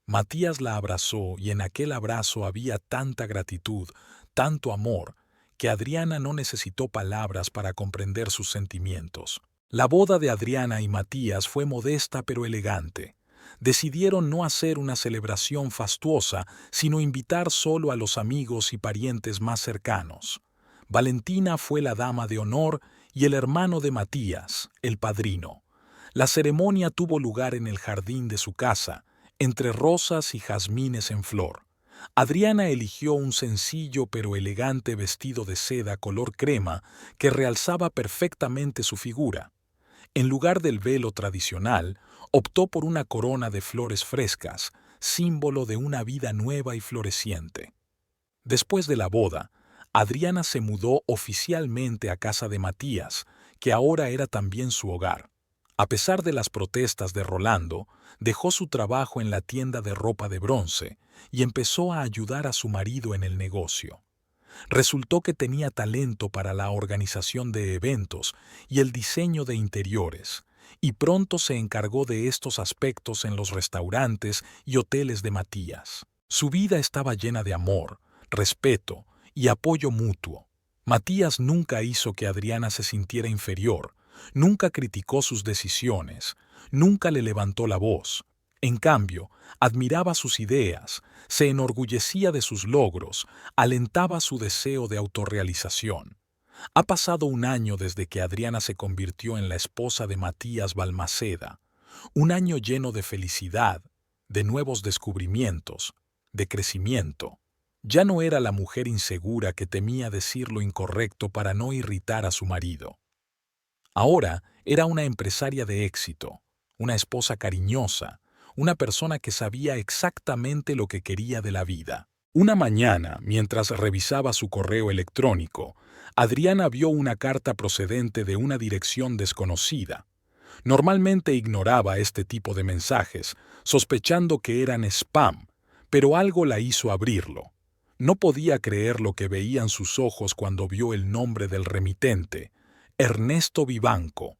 Matías la abrazó y en aquel abrazo había tanta gratitud, tanto amor, que Adriana no necesitó palabras para comprender sus sentimientos. La boda de Adriana y Matías fue modesta pero elegante. Decidieron no hacer una celebración fastuosa, sino invitar solo a los amigos y parientes más cercanos. Valentina fue la dama de honor y el hermano de Matías, el padrino. La ceremonia tuvo lugar en el jardín de su casa, entre rosas y jazmines en flor. Adriana eligió un sencillo pero elegante vestido de seda color crema que realzaba perfectamente su figura. En lugar del velo tradicional, optó por una corona de flores frescas, símbolo de una vida nueva y floreciente. Después de la boda, Adriana se mudó oficialmente a casa de Matías, que ahora era también su hogar. A pesar de las protestas de Rolando, dejó su trabajo en la tienda de ropa de bronce y empezó a ayudar a su marido en el negocio. Resultó que tenía talento para la organización de eventos y el diseño de interiores, y pronto se encargó de estos aspectos en los restaurantes y hoteles de Matías. Su vida estaba llena de amor, respeto y apoyo mutuo. Matías nunca hizo que Adriana se sintiera inferior, nunca criticó sus decisiones, nunca le levantó la voz. En cambio, admiraba sus ideas, se enorgullecía de sus logros, alentaba su deseo de autorrealización. Ha pasado un año desde que Adriana se convirtió en la esposa de Matías Balmaceda, un año lleno de felicidad, de nuevos descubrimientos, de crecimiento. Ya no era la mujer insegura que temía decir lo incorrecto para no irritar a su marido. Ahora era una empresaria de éxito, una esposa cariñosa, una persona que sabía exactamente lo que quería de la vida. Una mañana, mientras revisaba su correo electrónico, Adriana vio una carta procedente de una dirección desconocida. Normalmente ignoraba este tipo de mensajes, sospechando que eran spam, pero algo la hizo abrirlo. No podía creer lo que veían sus ojos cuando vio el nombre del remitente, Ernesto Vivanco.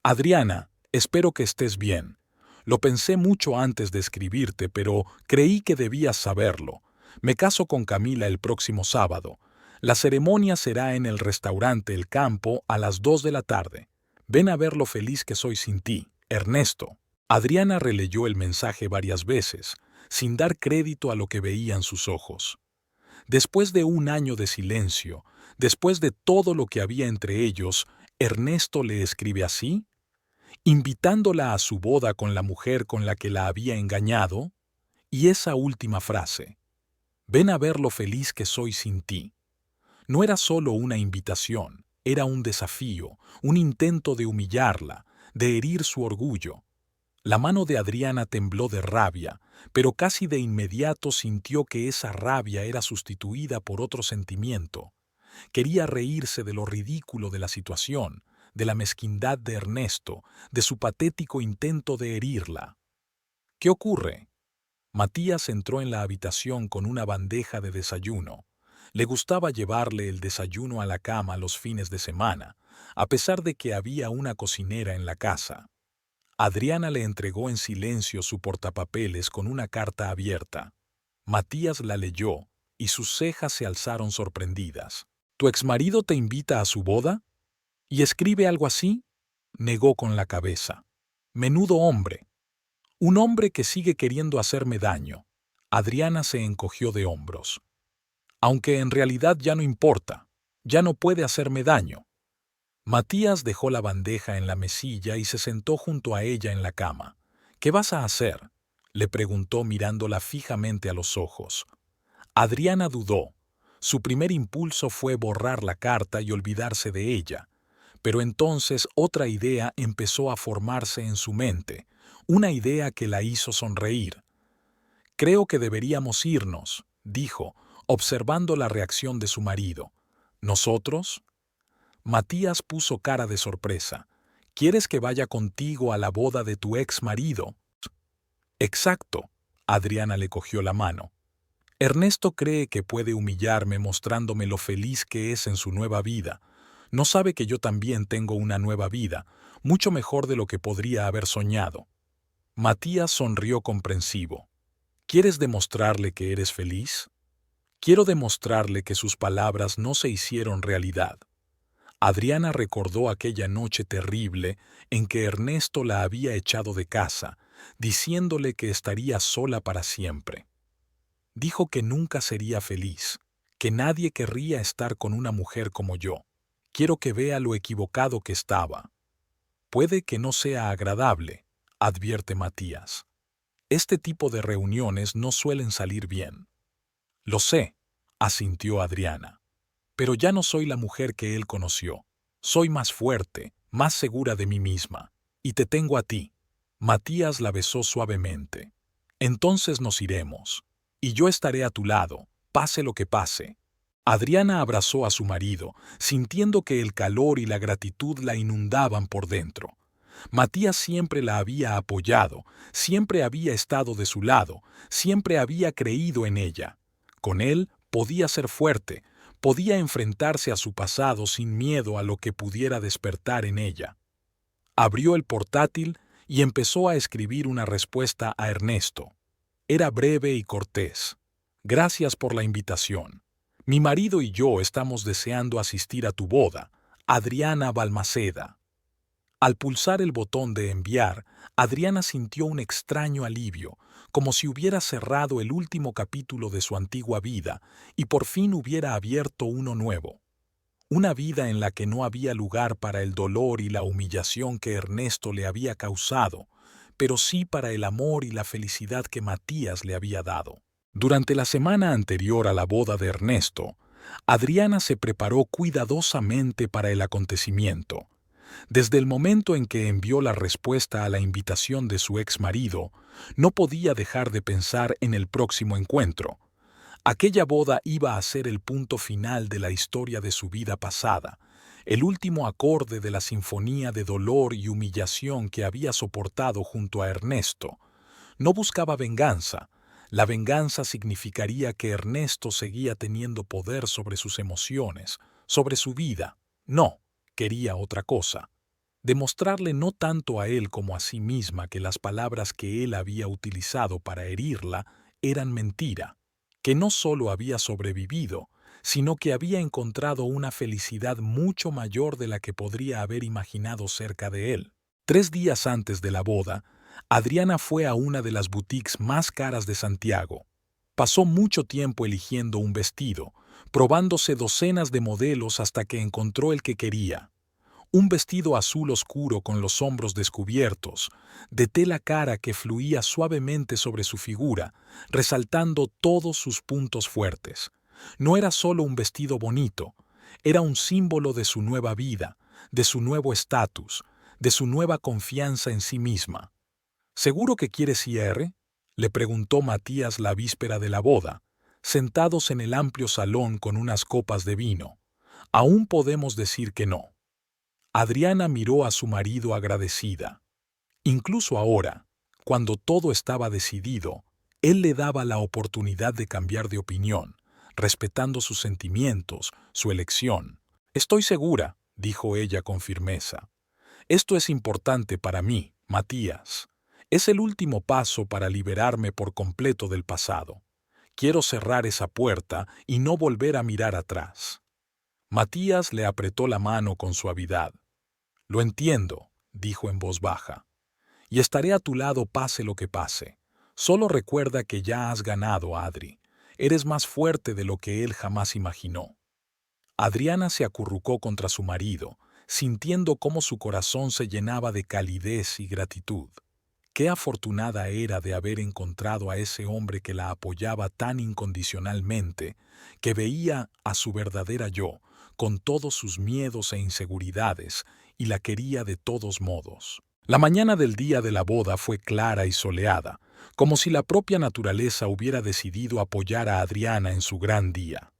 Adriana, espero que estés bien. Lo pensé mucho antes de escribirte, pero creí que debías saberlo. Me caso con Camila el próximo sábado. La ceremonia será en el restaurante El Campo a las 2 de la tarde. Ven a ver lo feliz que soy sin ti, Ernesto. Adriana releyó el mensaje varias veces, sin dar crédito a lo que veían sus ojos. Después de un año de silencio, después de todo lo que había entre ellos, ¿Ernesto le escribe así? ¿Invitándola a su boda con la mujer con la que la había engañado? Y esa última frase, ven a ver lo feliz que soy sin ti. No era solo una invitación, era un desafío, un intento de humillarla, de herir su orgullo. La mano de Adriana tembló de rabia, pero casi de inmediato sintió que esa rabia era sustituida por otro sentimiento. Quería reírse de lo ridículo de la situación, de la mezquindad de Ernesto, de su patético intento de herirla. ¿Qué ocurre? Matías entró en la habitación con una bandeja de desayuno. Le gustaba llevarle el desayuno a la cama los fines de semana, a pesar de que había una cocinera en la casa. Adriana le entregó en silencio su portapapeles con una carta abierta. Matías la leyó, y sus cejas se alzaron sorprendidas. ¿Tu exmarido te invita a su boda? ¿Y escribe algo así? Negó con la cabeza. Menudo hombre. Un hombre que sigue queriendo hacerme daño. Adriana se encogió de hombros. Aunque en realidad ya no importa, ya no puede hacerme daño. Matías dejó la bandeja en la mesilla y se sentó junto a ella en la cama. ¿Qué vas a hacer?, le preguntó mirándola fijamente a los ojos. Adriana dudó. Su primer impulso fue borrar la carta y olvidarse de ella. Pero entonces otra idea empezó a formarse en su mente, una idea que la hizo sonreír. Creo que deberíamos irnos, dijo, observando la reacción de su marido. ¿Nosotros? Matías puso cara de sorpresa. ¿Quieres que vaya contigo a la boda de tu ex marido? Exacto. Adriana le cogió la mano. Ernesto cree que puede humillarme mostrándome lo feliz que es en su nueva vida. No sabe que yo también tengo una nueva vida, mucho mejor de lo que podría haber soñado. Matías sonrió comprensivo. ¿Quieres demostrarle que eres feliz? Quiero demostrarle que sus palabras no se hicieron realidad. Adriana recordó aquella noche terrible en que Ernesto la había echado de casa, diciéndole que estaría sola para siempre. Dijo que nunca sería feliz, que nadie querría estar con una mujer como yo. Quiero que vea lo equivocado que estaba. Puede que no sea agradable, advierte Matías. Este tipo de reuniones no suelen salir bien. Lo sé, asintió Adriana. Pero ya no soy la mujer que él conoció. Soy más fuerte, más segura de mí misma. Y te tengo a ti. Matías la besó suavemente. Entonces nos iremos. Y yo estaré a tu lado, pase lo que pase. Adriana abrazó a su marido, sintiendo que el calor y la gratitud la inundaban por dentro. Matías siempre la había apoyado, siempre había estado de su lado, siempre había creído en ella. Con él podía ser fuerte, podía enfrentarse a su pasado sin miedo a lo que pudiera despertar en ella. Abrió el portátil y empezó a escribir una respuesta a Ernesto. Era breve y cortés. Gracias por la invitación. Mi marido y yo estamos deseando asistir a tu boda. Adriana Balmaceda. Al pulsar el botón de enviar, Adriana sintió un extraño alivio, como si hubiera cerrado el último capítulo de su antigua vida y por fin hubiera abierto uno nuevo. Una vida en la que no había lugar para el dolor y la humillación que Ernesto le había causado, pero sí para el amor y la felicidad que Matías le había dado. Durante la semana anterior a la boda de Ernesto, Adriana se preparó cuidadosamente para el acontecimiento. Desde el momento en que envió la respuesta a la invitación de su ex marido, no podía dejar de pensar en el próximo encuentro. Aquella boda iba a ser el punto final de la historia de su vida pasada, el último acorde de la sinfonía de dolor y humillación que había soportado junto a Ernesto. No buscaba venganza, La venganza significaría que Ernesto seguía teniendo poder sobre sus emociones, sobre su vida. No, quería otra cosa. Demostrarle no tanto a él como a sí misma que las palabras que él había utilizado para herirla eran mentira, que no solo había sobrevivido, sino que había encontrado una felicidad mucho mayor de la que podría haber imaginado cerca de él. 3 días antes de la boda, Adriana fue a una de las boutiques más caras de Santiago. Pasó mucho tiempo eligiendo un vestido, probándose docenas de modelos hasta que encontró el que quería. Un vestido azul oscuro con los hombros descubiertos, de tela cara que fluía suavemente sobre su figura, resaltando todos sus puntos fuertes. No era solo un vestido bonito, era un símbolo de su nueva vida, de su nuevo estatus, de su nueva confianza en sí misma. ¿Seguro que quieres cierre?, le preguntó Matías la víspera de la boda, sentados en el amplio salón con unas copas de vino. Aún podemos decir que no. Adriana miró a su marido agradecida. Incluso ahora, cuando todo estaba decidido, él le daba la oportunidad de cambiar de opinión, respetando sus sentimientos, su elección. Estoy segura, dijo ella con firmeza. Esto es importante para mí, Matías. Es el último paso para liberarme por completo del pasado. Quiero cerrar esa puerta y no volver a mirar atrás. Matías le apretó la mano con suavidad. Lo entiendo, dijo en voz baja, y estaré a tu lado pase lo que pase. Solo recuerda que ya has ganado, Adri. Eres más fuerte de lo que él jamás imaginó. Adriana se acurrucó contra su marido, sintiendo cómo su corazón se llenaba de calidez y gratitud. Qué afortunada era de haber encontrado a ese hombre que la apoyaba tan incondicionalmente, que veía a su verdadera yo, con todos sus miedos e inseguridades, y la quería de todos modos. La mañana del día de la boda fue clara y soleada, como si la propia naturaleza hubiera decidido apoyar a Adriana en su gran día.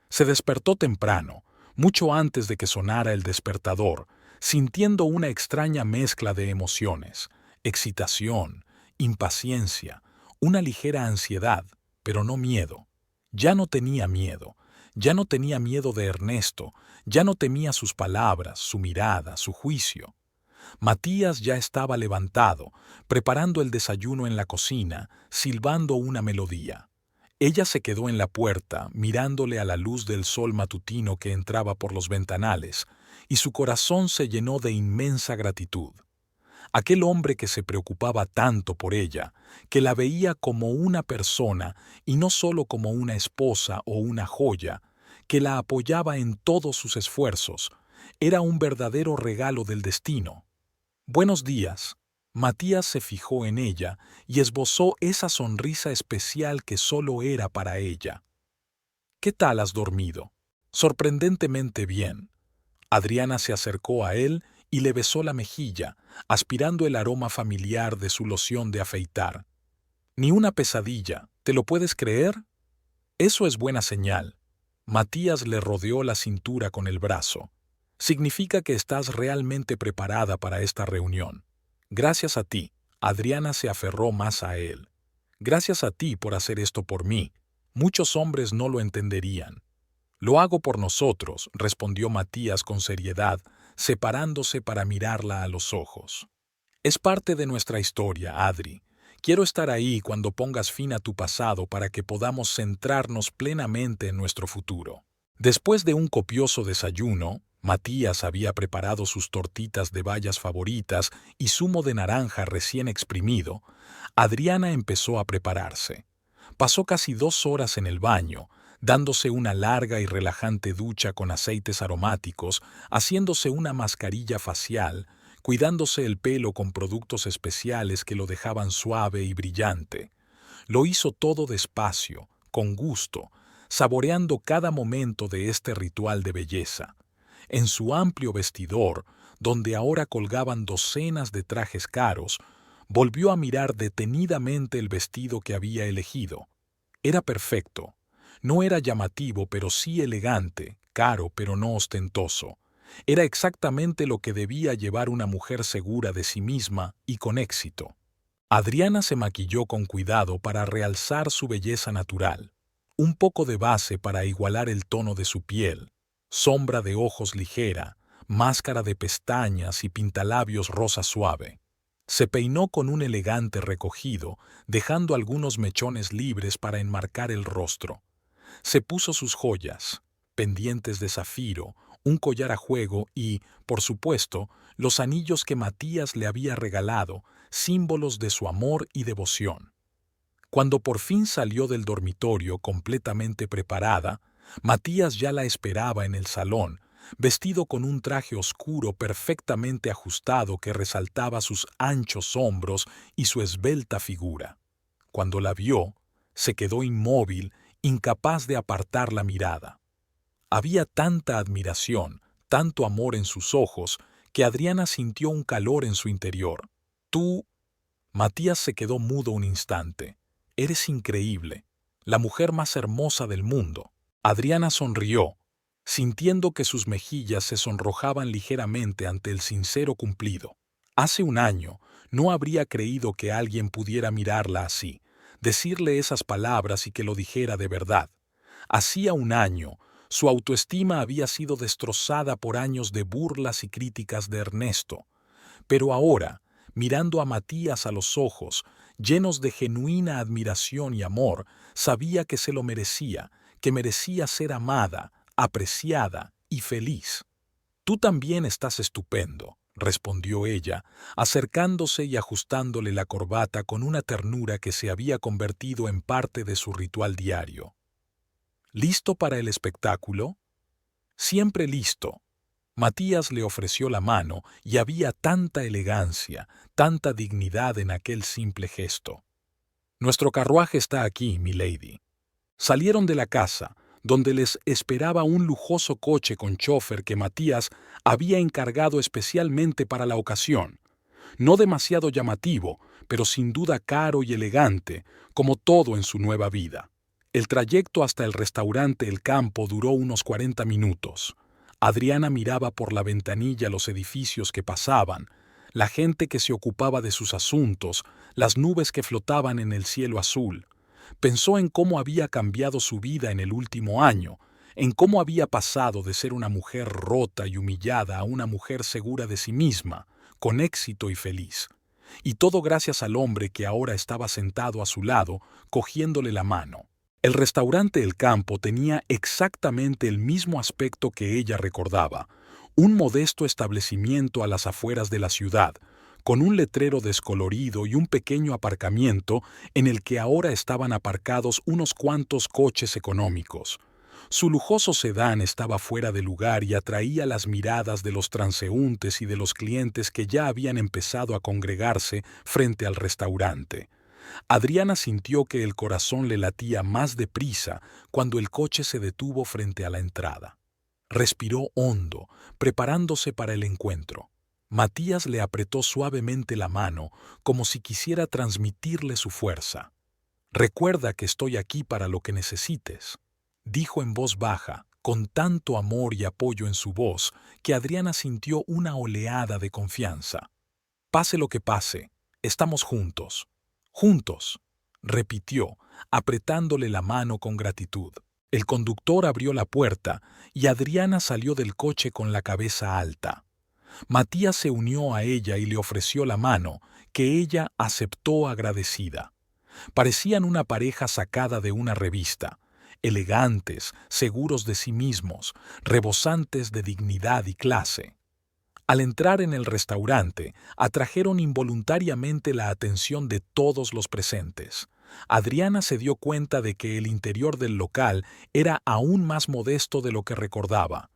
Se despertó temprano, mucho antes de que sonara el despertador, sintiendo una extraña mezcla de emociones, excitación, impaciencia, una ligera ansiedad, pero no miedo. Ya no tenía miedo. Ya no tenía miedo de Ernesto, ya no temía sus palabras, su mirada, su juicio. Matías ya estaba levantado, preparando el desayuno en la cocina, silbando una melodía. Ella se quedó en la puerta, mirándole a la luz del sol matutino que entraba por los ventanales, y su corazón se llenó de inmensa gratitud. Aquel hombre que se preocupaba tanto por ella, que la veía como una persona y no solo como una esposa o una joya, que la apoyaba en todos sus esfuerzos, era un verdadero regalo del destino. Buenos días. Matías se fijó en ella y esbozó esa sonrisa especial que solo era para ella. ¿Qué tal has dormido? Sorprendentemente bien. Adriana se acercó a él y le besó la mejilla, aspirando el aroma familiar de su loción de afeitar. Ni una pesadilla, ¿te lo puedes creer? Eso es buena señal. Matías le rodeó la cintura con el brazo. Significa que estás realmente preparada para esta reunión. Gracias a ti, Adriana se aferró más a él. Gracias a ti por hacer esto por mí. Muchos hombres no lo entenderían. Lo hago por nosotros, respondió Matías con seriedad, separándose para mirarla a los ojos. Es parte de nuestra historia, Adri. Quiero estar ahí cuando pongas fin a tu pasado para que podamos centrarnos plenamente en nuestro futuro. Después de un copioso desayuno, Matías había preparado sus tortitas de bayas favoritas y zumo de naranja recién exprimido. Adriana empezó a prepararse. Pasó casi 2 horas en el baño, dándose una larga y relajante ducha con aceites aromáticos, haciéndose una mascarilla facial, cuidándose el pelo con productos especiales que lo dejaban suave y brillante. Lo hizo todo despacio, con gusto, saboreando cada momento de este ritual de belleza. En su amplio vestidor, donde ahora colgaban docenas de trajes caros, volvió a mirar detenidamente el vestido que había elegido. Era perfecto. No era llamativo, pero sí elegante, caro, pero no ostentoso. Era exactamente lo que debía llevar una mujer segura de sí misma y con éxito. Adriana se maquilló con cuidado para realzar su belleza natural. Un poco de base para igualar el tono de su piel, sombra de ojos ligera, máscara de pestañas y pintalabios rosa suave. Se peinó con un elegante recogido, dejando algunos mechones libres para enmarcar el rostro. Se puso sus joyas, pendientes de zafiro, un collar a juego y, por supuesto, los anillos que Matías le había regalado, símbolos de su amor y devoción. Cuando por fin salió del dormitorio completamente preparada, Matías ya la esperaba en el salón, vestido con un traje oscuro perfectamente ajustado que resaltaba sus anchos hombros y su esbelta figura. Cuando la vio, se quedó inmóvil, incapaz de apartar la mirada. Había tanta admiración, tanto amor en sus ojos, que Adriana sintió un calor en su interior. Tú... Matías se quedó mudo un instante. Eres increíble, la mujer más hermosa del mundo. Adriana sonrió, sintiendo que sus mejillas se sonrojaban ligeramente ante el sincero cumplido. Hace un año no habría creído que alguien pudiera mirarla así, decirle esas palabras y que lo dijera de verdad. Hacía un año, su autoestima había sido destrozada por años de burlas y críticas de Ernesto. Pero ahora, mirando a Matías a los ojos, llenos de genuina admiración y amor, sabía que se lo merecía, que merecía ser amada, apreciada y feliz. Tú también estás estupendo, respondió ella, acercándose y ajustándole la corbata con una ternura que se había convertido en parte de su ritual diario. ¿Listo para el espectáculo? Siempre listo. Matías le ofreció la mano y había tanta elegancia, tanta dignidad en aquel simple gesto. Nuestro carruaje está aquí, milady. Salieron de la casa, donde les esperaba un lujoso coche con chofer que Matías había encargado especialmente para la ocasión. No demasiado llamativo, pero sin duda caro y elegante, como todo en su nueva vida. El trayecto hasta el restaurante El Campo duró unos 40 minutos. Adriana miraba por la ventanilla los edificios que pasaban, la gente que se ocupaba de sus asuntos, las nubes que flotaban en el cielo azul. Pensó en cómo había cambiado su vida en el último año, en cómo había pasado de ser una mujer rota y humillada a una mujer segura de sí misma, con éxito y feliz. Y todo gracias al hombre que ahora estaba sentado a su lado, cogiéndole la mano. El restaurante El Campo tenía exactamente el mismo aspecto que ella recordaba, un modesto establecimiento a las afueras de la ciudad, con un letrero descolorido y un pequeño aparcamiento en el que ahora estaban aparcados unos cuantos coches económicos. Su lujoso sedán estaba fuera de lugar y atraía las miradas de los transeúntes y de los clientes que ya habían empezado a congregarse frente al restaurante. Adriana sintió que el corazón le latía más deprisa cuando el coche se detuvo frente a la entrada. Respiró hondo, preparándose para el encuentro. Matías le apretó suavemente la mano, como si quisiera transmitirle su fuerza. «Recuerda que estoy aquí para lo que necesites», dijo en voz baja, con tanto amor y apoyo en su voz que Adriana sintió una oleada de confianza. «Pase lo que pase, estamos juntos». «Juntos», repitió, apretándole la mano con gratitud. El conductor abrió la puerta y Adriana salió del coche con la cabeza alta. Matías se unió a ella y le ofreció la mano, que ella aceptó agradecida. Parecían una pareja sacada de una revista, elegantes, seguros de sí mismos, rebosantes de dignidad y clase. Al entrar en el restaurante, atrajeron involuntariamente la atención de todos los presentes. Adriana se dio cuenta de que el interior del local era aún más modesto de lo que recordaba.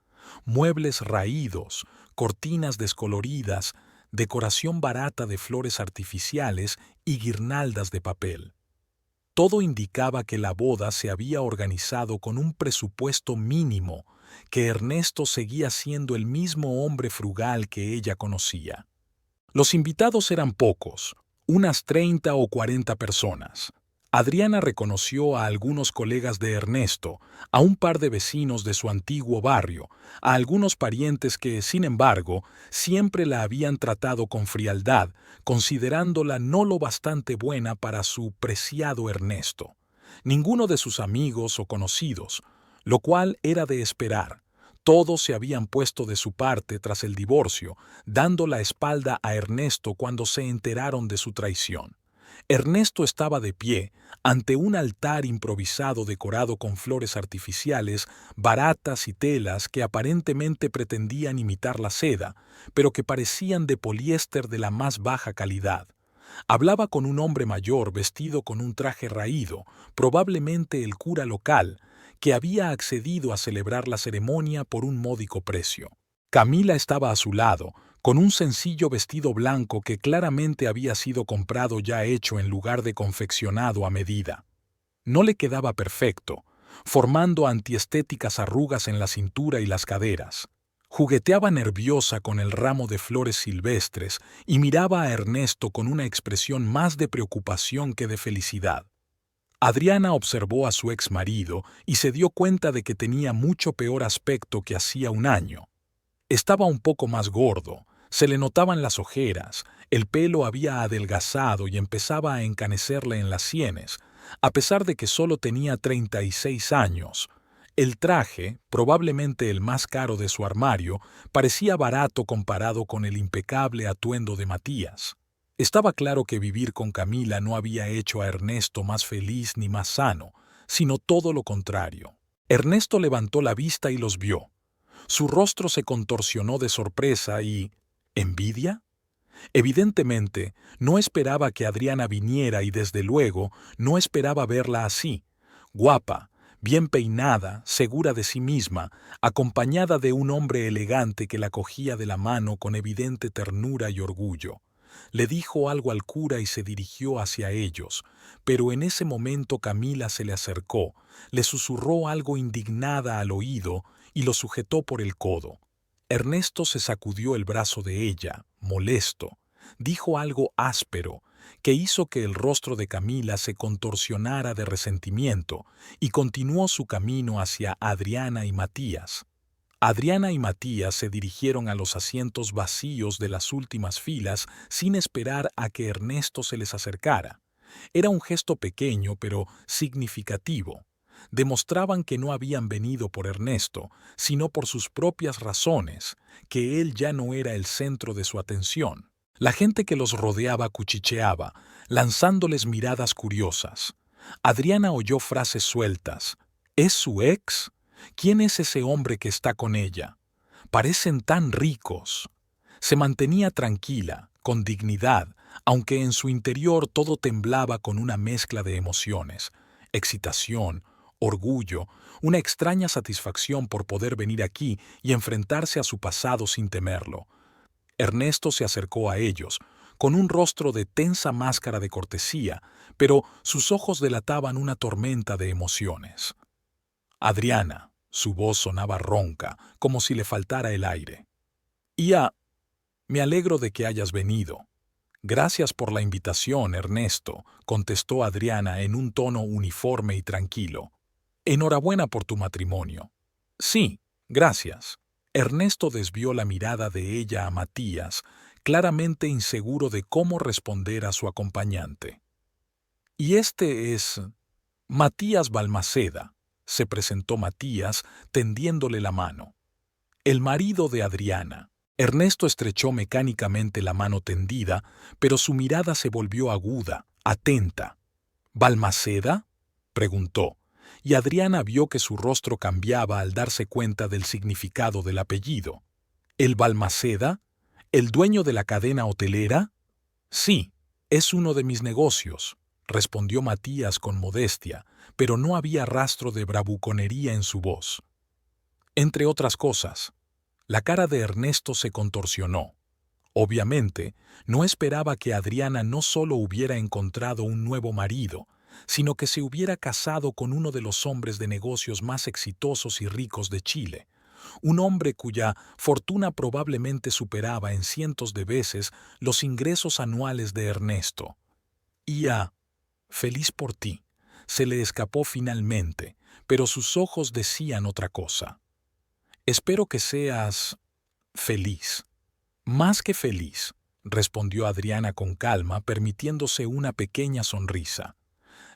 Muebles raídos, cortinas descoloridas, decoración barata de flores artificiales y guirnaldas de papel. Todo indicaba que la boda se había organizado con un presupuesto mínimo, que Ernesto seguía siendo el mismo hombre frugal que ella conocía. Los invitados eran pocos, unas 30 o 40 personas. Adriana reconoció a algunos colegas de Ernesto, a un par de vecinos de su antiguo barrio, a algunos parientes que, sin embargo, siempre la habían tratado con frialdad, considerándola no lo bastante buena para su preciado Ernesto. Ninguno de sus amigos o conocidos, lo cual era de esperar. Todos se habían puesto de su parte tras el divorcio, dando la espalda a Ernesto cuando se enteraron de su traición. Ernesto estaba de pie ante un altar improvisado decorado con flores artificiales, baratas y telas que aparentemente pretendían imitar la seda, pero que parecían de poliéster de la más baja calidad. Hablaba con un hombre mayor vestido con un traje raído, probablemente el cura local, que había accedido a celebrar la ceremonia por un módico precio. Camila estaba a su lado, con un sencillo vestido blanco que claramente había sido comprado ya hecho en lugar de confeccionado a medida. No le quedaba perfecto, formando antiestéticas arrugas en la cintura y las caderas. Jugueteaba nerviosa con el ramo de flores silvestres y miraba a Ernesto con una expresión más de preocupación que de felicidad. Adriana observó a su ex marido y se dio cuenta de que tenía mucho peor aspecto que hacía un año. Estaba un poco más gordo, se le notaban las ojeras, el pelo había adelgazado y empezaba a encanecerle en las sienes, a pesar de que solo tenía 36 años. El traje, probablemente el más caro de su armario, parecía barato comparado con el impecable atuendo de Matías. Estaba claro que vivir con Camila no había hecho a Ernesto más feliz ni más sano, sino todo lo contrario. Ernesto levantó la vista y los vio. Su rostro se contorsionó de sorpresa y... ¿envidia? Evidentemente, no esperaba que Adriana viniera y desde luego no esperaba verla así, guapa, bien peinada, segura de sí misma, acompañada de un hombre elegante que la cogía de la mano con evidente ternura y orgullo. Le dijo algo al cura y se dirigió hacia ellos, pero en ese momento Camila se le acercó, le susurró algo indignada al oído y lo sujetó por el codo. Ernesto se sacudió el brazo de ella, molesto, dijo algo áspero, que hizo que el rostro de Camila se contorsionara de resentimiento y continuó su camino hacia Adriana y Matías. Adriana y Matías se dirigieron a los asientos vacíos de las últimas filas sin esperar a que Ernesto se les acercara. Era un gesto pequeño pero significativo. Demostraban que no habían venido por Ernesto, sino por sus propias razones, que él ya no era el centro de su atención. La gente que los rodeaba cuchicheaba, lanzándoles miradas curiosas. Adriana oyó frases sueltas. ¿Es su ex? ¿Quién es ese hombre que está con ella? Parecen tan ricos. Se mantenía tranquila, con dignidad, aunque en su interior todo temblaba con una mezcla de emociones, excitación, orgullo, una extraña satisfacción por poder venir aquí y enfrentarse a su pasado sin temerlo. Ernesto se acercó a ellos, con un rostro de tensa máscara de cortesía, pero sus ojos delataban una tormenta de emociones. Adriana, su voz sonaba ronca, como si le faltara el aire. Me alegro de que hayas venido. Gracias por la invitación, Ernesto, contestó Adriana en un tono uniforme y tranquilo. Enhorabuena por tu matrimonio. Sí, gracias. Ernesto desvió la mirada de ella a Matías, claramente inseguro de cómo responder a su acompañante. Y este es... Matías Balmaceda, se presentó Matías, tendiéndole la mano. El marido de Adriana. Ernesto estrechó mecánicamente la mano tendida, pero su mirada se volvió aguda, atenta. ¿Balmaceda?, preguntó, y Adriana vio que su rostro cambiaba al darse cuenta del significado del apellido. ¿El Balmaceda? ¿El dueño de la cadena hotelera? Sí, es uno de mis negocios, respondió Matías con modestia, pero no había rastro de bravuconería en su voz. Entre otras cosas, la cara de Ernesto se contorsionó. Obviamente, no esperaba que Adriana no solo hubiera encontrado un nuevo marido, sino que se hubiera casado con uno de los hombres de negocios más exitosos y ricos de Chile, un hombre cuya fortuna probablemente superaba en cientos de veces los ingresos anuales de Ernesto. Feliz por ti. Se le escapó finalmente, pero sus ojos decían otra cosa. Espero que seas feliz. Más que feliz, respondió Adriana con calma, permitiéndose una pequeña sonrisa.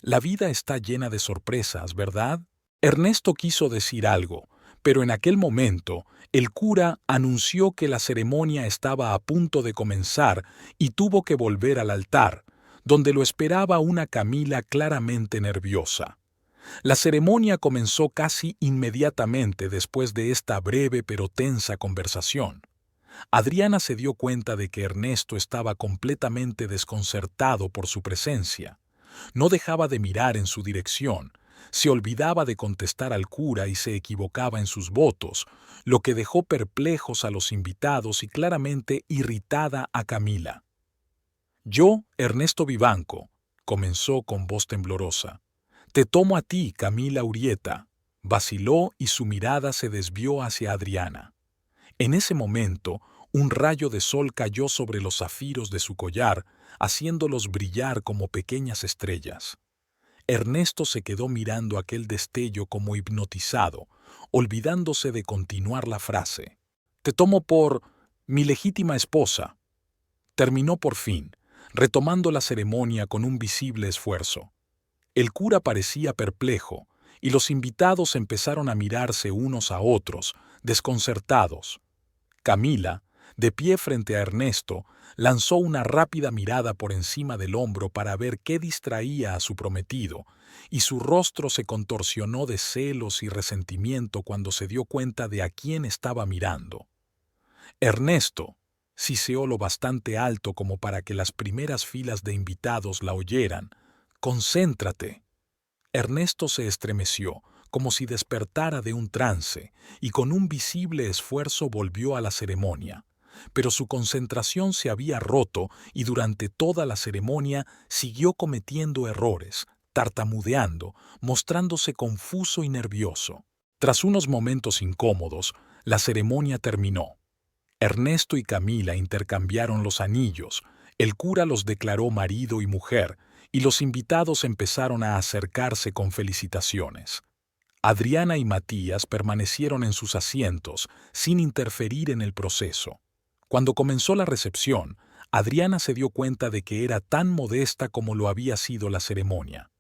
La vida está llena de sorpresas, ¿verdad? Ernesto quiso decir algo, pero en aquel momento el cura anunció que la ceremonia estaba a punto de comenzar y tuvo que volver al altar, donde lo esperaba una Camila claramente nerviosa. La ceremonia comenzó casi inmediatamente después de esta breve pero tensa conversación. Adriana se dio cuenta de que Ernesto estaba completamente desconcertado por su presencia. No dejaba de mirar en su dirección, se olvidaba de contestar al cura y se equivocaba en sus votos, lo que dejó perplejos a los invitados y claramente irritada a Camila. Yo, Ernesto Vivanco, comenzó con voz temblorosa. Te tomo a ti, Camila Urieta. Vaciló y su mirada se desvió hacia Adriana. En ese momento, un rayo de sol cayó sobre los zafiros de su collar, haciéndolos brillar como pequeñas estrellas. Ernesto se quedó mirando aquel destello como hipnotizado, olvidándose de continuar la frase. Te tomo por mi legítima esposa. Terminó por fin, retomando la ceremonia con un visible esfuerzo. El cura parecía perplejo, y los invitados empezaron a mirarse unos a otros, desconcertados. Camila, de pie frente a Ernesto, lanzó una rápida mirada por encima del hombro para ver qué distraía a su prometido, y su rostro se contorsionó de celos y resentimiento cuando se dio cuenta de a quién estaba mirando. Ernesto, siseó lo bastante alto como para que las primeras filas de invitados la oyeran. «Concéntrate». Ernesto se estremeció, como si despertara de un trance, y con un visible esfuerzo volvió a la ceremonia. Pero su concentración se había roto y durante toda la ceremonia siguió cometiendo errores, tartamudeando, mostrándose confuso y nervioso. Tras unos momentos incómodos, la ceremonia terminó. Ernesto y Camila intercambiaron los anillos, el cura los declaró marido y mujer, y los invitados empezaron a acercarse con felicitaciones. Adriana y Matías permanecieron en sus asientos, sin interferir en el proceso. Cuando comenzó la recepción, Adriana se dio cuenta de que era tan modesta como lo había sido la ceremonia.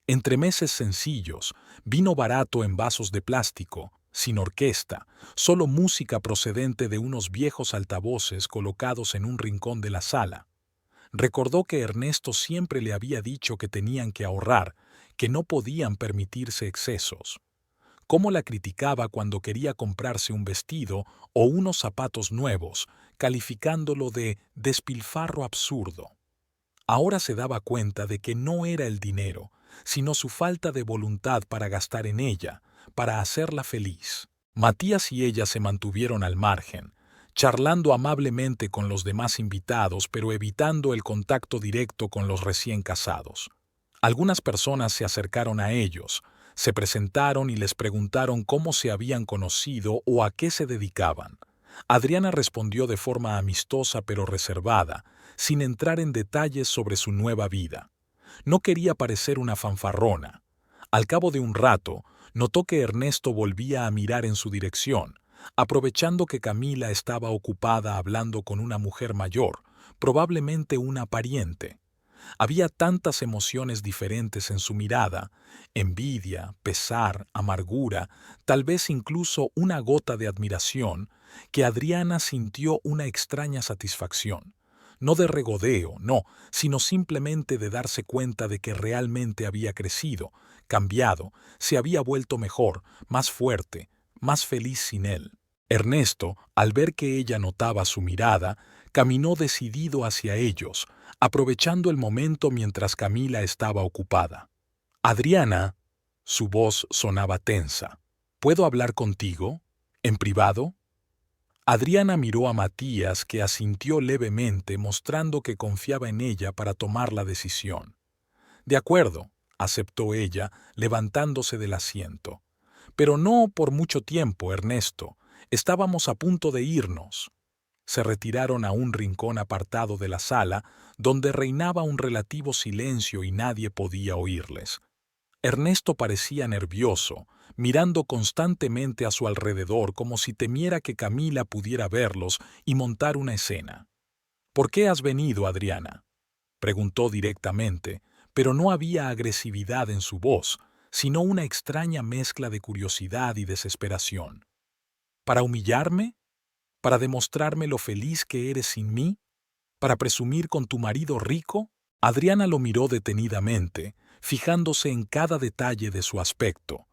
Entremeses sencillos, vino barato en vasos de plástico, sin orquesta, solo música procedente de unos viejos altavoces colocados en un rincón de la sala. Recordó que Ernesto siempre le había dicho que tenían que ahorrar, que no podían permitirse excesos. Cómo la criticaba cuando quería comprarse un vestido o unos zapatos nuevos, calificándolo de despilfarro absurdo. Ahora se daba cuenta de que no era el dinero, sino su falta de voluntad para gastar en ella, para hacerla feliz. Matías y ella se mantuvieron al margen, charlando amablemente con los demás invitados, pero evitando el contacto directo con los recién casados. Algunas personas se acercaron a ellos, se presentaron y les preguntaron cómo se habían conocido o a qué se dedicaban. Adriana respondió de forma amistosa pero reservada, sin entrar en detalles sobre su nueva vida. No quería parecer una fanfarrona. Al cabo de un rato, notó que Ernesto volvía a mirar en su dirección, aprovechando que Camila estaba ocupada hablando con una mujer mayor, probablemente una pariente. Había tantas emociones diferentes en su mirada, envidia, pesar, amargura, tal vez incluso una gota de admiración, que Adriana sintió una extraña satisfacción. No de regodeo, no, sino simplemente de darse cuenta de que realmente había crecido, cambiado, se había vuelto mejor, más fuerte, más feliz sin él. Ernesto, al ver que ella notaba su mirada, caminó decidido hacia ellos, aprovechando el momento mientras Camila estaba ocupada. «Adriana», su voz sonaba tensa, «¿puedo hablar contigo? ¿En privado?» Adriana miró a Matías, que asintió levemente, mostrando que confiaba en ella para tomar la decisión. «De acuerdo», aceptó ella, levantándose del asiento. «Pero no por mucho tiempo, Ernesto. Estábamos a punto de irnos». se retiraron a un rincón apartado de la sala, donde reinaba un relativo silencio y nadie podía oírles. Ernesto parecía nervioso, mirando constantemente a su alrededor como si temiera que Camila pudiera verlos y montar una escena. «¿Por qué has venido, Adriana?», preguntó directamente, pero no había agresividad en su voz, sino una extraña mezcla de curiosidad y desesperación. «¿Para humillarme? ¿Para demostrarme lo feliz que eres sin mí? ¿Para presumir con tu marido rico?». Adriana lo miró detenidamente, fijándose en cada detalle de su aspecto: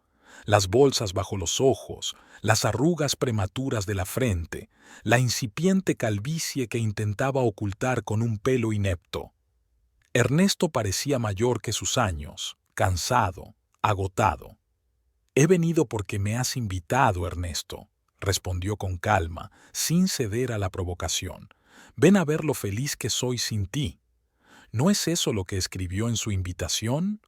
las bolsas bajo los ojos, las arrugas prematuras de la frente, la incipiente calvicie que intentaba ocultar con un pelo inepto. Ernesto parecía mayor que sus años, cansado, agotado. «He venido porque me has invitado, Ernesto», respondió con calma, sin ceder a la provocación. «Ven a ver lo feliz que soy sin ti». ¿No es eso lo que escribió en su invitación?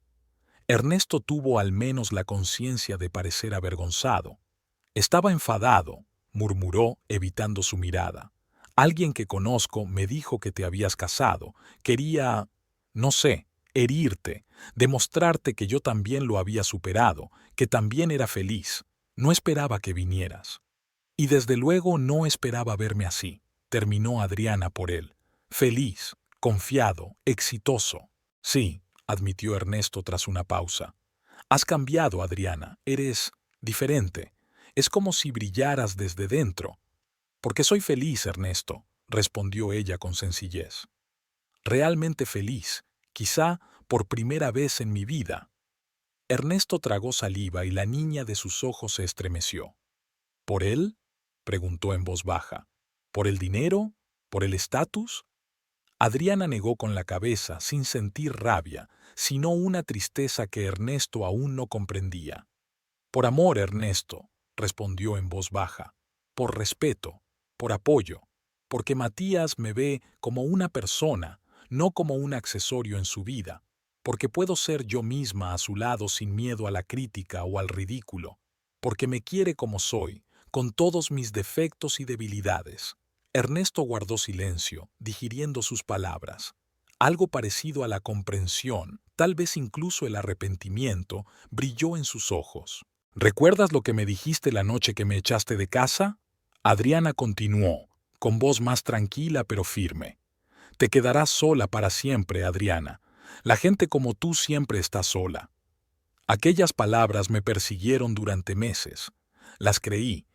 Ernesto tuvo al menos la conciencia de parecer avergonzado. «Estaba enfadado», murmuró, evitando su mirada. «Alguien que conozco me dijo que te habías casado. Quería, no sé, herirte, demostrarte que yo también lo había superado, que también era feliz. No esperaba que vinieras». «Y desde luego no esperaba verme así», terminó Adriana por él. «Feliz, confiado, exitoso». «Sí», admitió Ernesto tras una pausa. «Has cambiado, Adriana. Eres diferente. Es como si brillaras desde dentro». «Porque soy feliz, Ernesto», respondió ella con sencillez. «Realmente feliz, quizá por primera vez en mi vida». Ernesto tragó saliva y la niña de sus ojos se estremeció. «¿Por él?», preguntó en voz baja. «¿Por el dinero? ¿Por el estatus?». Adriana negó con la cabeza, sin sentir rabia, sino una tristeza que Ernesto aún no comprendía. «Por amor, Ernesto», respondió en voz baja. «Por respeto, por apoyo, porque Matías me ve como una persona, no como un accesorio en su vida, porque puedo ser yo misma a su lado sin miedo a la crítica o al ridículo, porque me quiere como soy, con todos mis defectos y debilidades». Ernesto guardó silencio, digiriendo sus palabras. Algo parecido a la comprensión, tal vez incluso el arrepentimiento, brilló en sus ojos. «¿Recuerdas lo que me dijiste la noche que me echaste de casa?». Adriana continuó, con voz más tranquila pero firme. «Te quedarás sola para siempre, Adriana. La gente como tú siempre está sola». Aquellas palabras me persiguieron durante meses. Las creí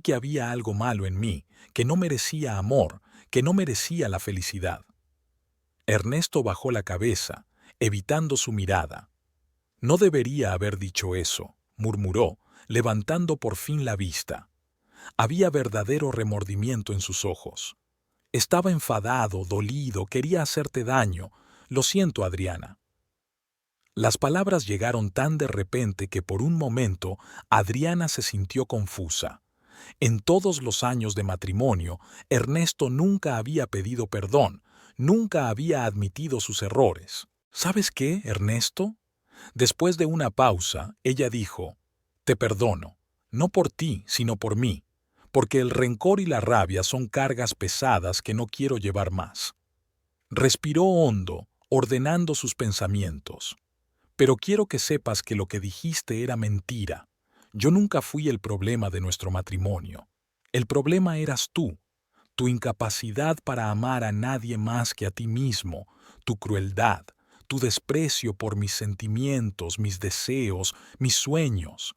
que había algo malo en mí, que no merecía amor, que no merecía la felicidad. Ernesto bajó la cabeza, evitando su mirada. «No debería haber dicho eso», murmuró, levantando por fin la vista. Había verdadero remordimiento en sus ojos. «Estaba enfadado, dolido, quería hacerte daño. Lo siento, Adriana». Las palabras llegaron tan de repente que por un momento Adriana se sintió confusa. En todos los años de matrimonio, Ernesto nunca había pedido perdón, nunca había admitido sus errores. «¿Sabes qué, Ernesto?». Después de una pausa, ella dijo: «Te perdono, no por ti, sino por mí, porque el rencor y la rabia son cargas pesadas que no quiero llevar más». Respiró hondo, ordenando sus pensamientos. «Pero quiero que sepas que lo que dijiste era mentira. Yo nunca fui el problema de nuestro matrimonio. El problema eras tú, tu incapacidad para amar a nadie más que a ti mismo, tu crueldad, tu desprecio por mis sentimientos, mis deseos, mis sueños.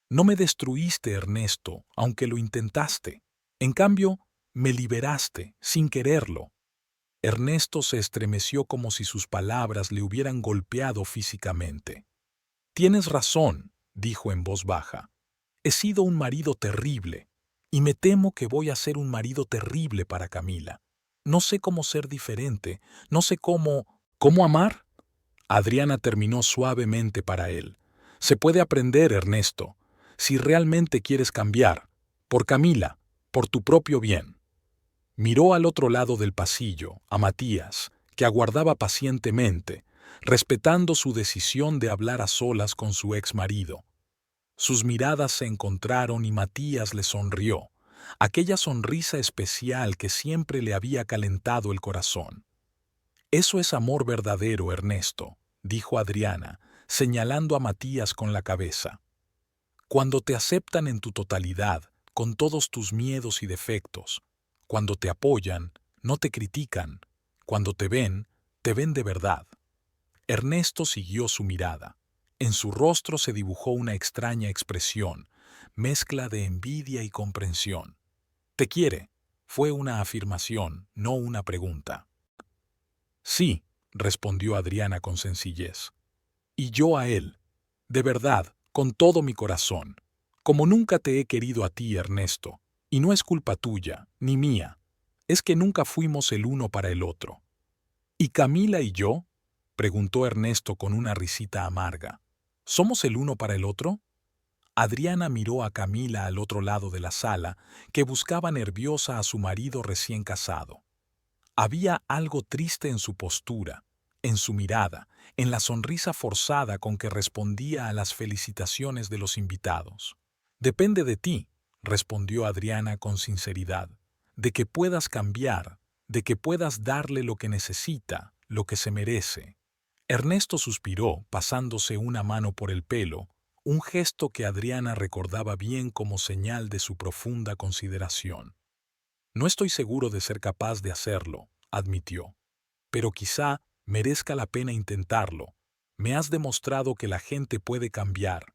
No me destruiste, Ernesto, aunque lo intentaste. En cambio, me liberaste, sin quererlo». Ernesto se estremeció como si sus palabras le hubieran golpeado físicamente. «Tienes razón», dijo en voz baja. «He sido un marido terrible, y me temo que voy a ser un marido terrible para Camila. No sé cómo ser diferente, no sé cómo amar». Adriana terminó suavemente para él. «Se puede aprender, Ernesto, si realmente quieres cambiar, por Camila, por tu propio bien». Miró al otro lado del pasillo, a Matías, que aguardaba pacientemente, respetando su decisión de hablar a solas con su exmarido. Sus miradas se encontraron y Matías le sonrió, aquella sonrisa especial que siempre le había calentado el corazón. «Eso es amor verdadero, Ernesto», dijo Adriana, señalando a Matías con la cabeza. «Cuando te aceptan en tu totalidad, con todos tus miedos y defectos, cuando te apoyan, no te critican, cuando te ven de verdad». Ernesto siguió su mirada. En su rostro se dibujó una extraña expresión, mezcla de envidia y comprensión. «Te quiere», fue una afirmación, no una pregunta. «Sí», respondió Adriana con sencillez. «Y yo a él, de verdad, con todo mi corazón, como nunca te he querido a ti, Ernesto, y no es culpa tuya, ni mía, es que nunca fuimos el uno para el otro». «¿Y Camila y yo?», preguntó Ernesto con una risita amarga. «¿Somos el uno para el otro?». Adriana miró a Camila al otro lado de la sala, que buscaba nerviosa a su marido recién casado. Había algo triste en su postura, en su mirada, en la sonrisa forzada con que respondía a las felicitaciones de los invitados. «Depende de ti», respondió Adriana con sinceridad, «de que puedas cambiar, de que puedas darle lo que necesita, lo que se merece». Ernesto suspiró, pasándose una mano por el pelo, un gesto que Adriana recordaba bien como señal de su profunda consideración. «No estoy seguro de ser capaz de hacerlo», admitió, «pero quizá merezca la pena intentarlo. Me has demostrado que la gente puede cambiar».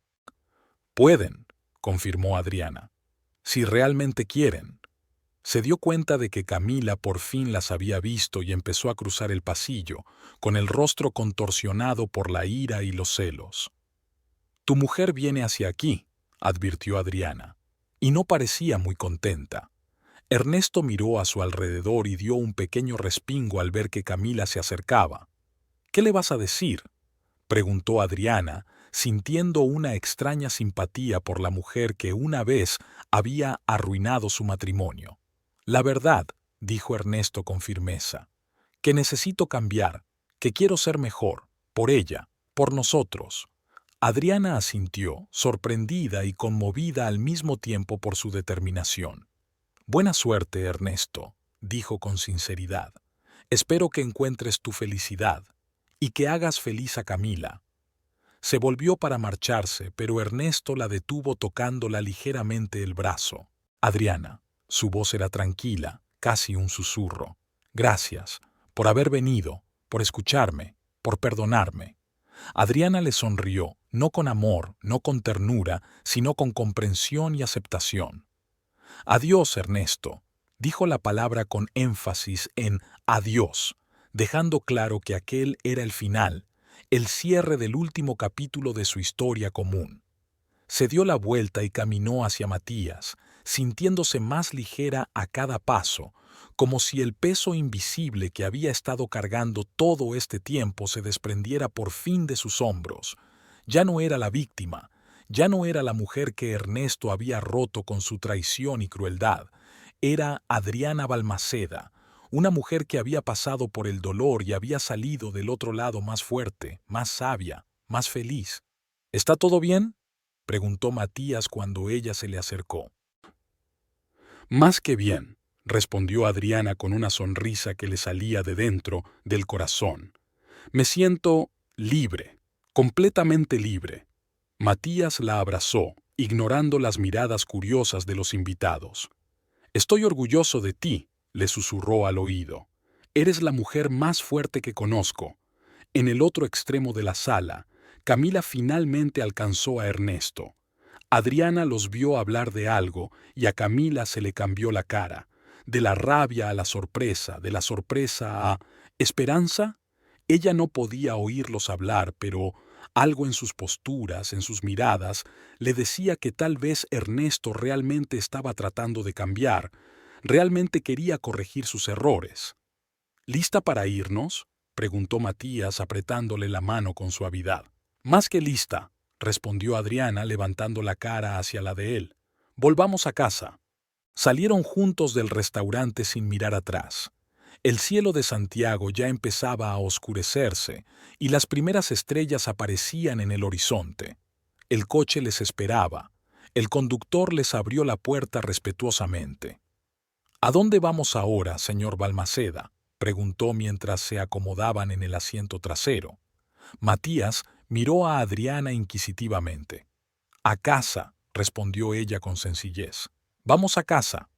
«Pueden», confirmó Adriana, «si realmente quieren». Se dio cuenta de que Camila por fin las había visto y empezó a cruzar el pasillo, con el rostro contorsionado por la ira y los celos. «Tu mujer viene hacia aquí», advirtió Adriana, y no parecía muy contenta. Ernesto miró a su alrededor y dio un pequeño respingo al ver que Camila se acercaba. «¿Qué le vas a decir?», preguntó Adriana, sintiendo una extraña simpatía por la mujer que una vez había arruinado su matrimonio. «La verdad», dijo Ernesto con firmeza, «que necesito cambiar, que quiero ser mejor, por ella, por nosotros». Adriana asintió, sorprendida y conmovida al mismo tiempo por su determinación. «Buena suerte, Ernesto», dijo con sinceridad. «Espero que encuentres tu felicidad y que hagas feliz a Camila». Se volvió para marcharse, pero Ernesto la detuvo tocándola ligeramente el brazo. «Adriana», su voz era tranquila, casi un susurro. «Gracias, por haber venido, por escucharme, por perdonarme». Adriana le sonrió, no con amor, no con ternura, sino con comprensión y aceptación. «Adiós, Ernesto», dijo la palabra con énfasis en adiós, dejando claro que aquel era el final, el cierre del último capítulo de su historia común. Se dio la vuelta y caminó hacia Matías, sintiéndose más ligera a cada paso, como si el peso invisible que había estado cargando todo este tiempo se desprendiera por fin de sus hombros. Ya no era la víctima, ya no era la mujer que Ernesto había roto con su traición y crueldad. Era Adriana Balmaceda, una mujer que había pasado por el dolor y había salido del otro lado más fuerte, más sabia, más feliz. «¿Está todo bien?», preguntó Matías cuando ella se le acercó. «Más que bien», respondió Adriana con una sonrisa que le salía de dentro del corazón. «Me siento libre, completamente libre». Matías la abrazó, ignorando las miradas curiosas de los invitados. «Estoy orgulloso de ti», le susurró al oído. «Eres la mujer más fuerte que conozco». En el otro extremo de la sala, Camila finalmente alcanzó a Ernesto. Adriana los vio hablar de algo y a Camila se le cambió la cara. De la rabia a la sorpresa, de la sorpresa a ¿esperanza? Ella no podía oírlos hablar, pero algo en sus posturas, en sus miradas, le decía que tal vez Ernesto realmente estaba tratando de cambiar, realmente quería corregir sus errores. «¿Lista para irnos?», preguntó Matías apretándole la mano con suavidad. «Más que lista», respondió Adriana levantando la cara hacia la de él. «Volvamos a casa». Salieron juntos del restaurante sin mirar atrás. El cielo de Santiago ya empezaba a oscurecerse y las primeras estrellas aparecían en el horizonte. El coche les esperaba. El conductor les abrió la puerta respetuosamente. ¿A dónde vamos ahora, señor Balmaceda?, preguntó mientras se acomodaban en el asiento trasero. Matías miró a Adriana inquisitivamente. «A casa», respondió ella con sencillez. «Vamos a casa».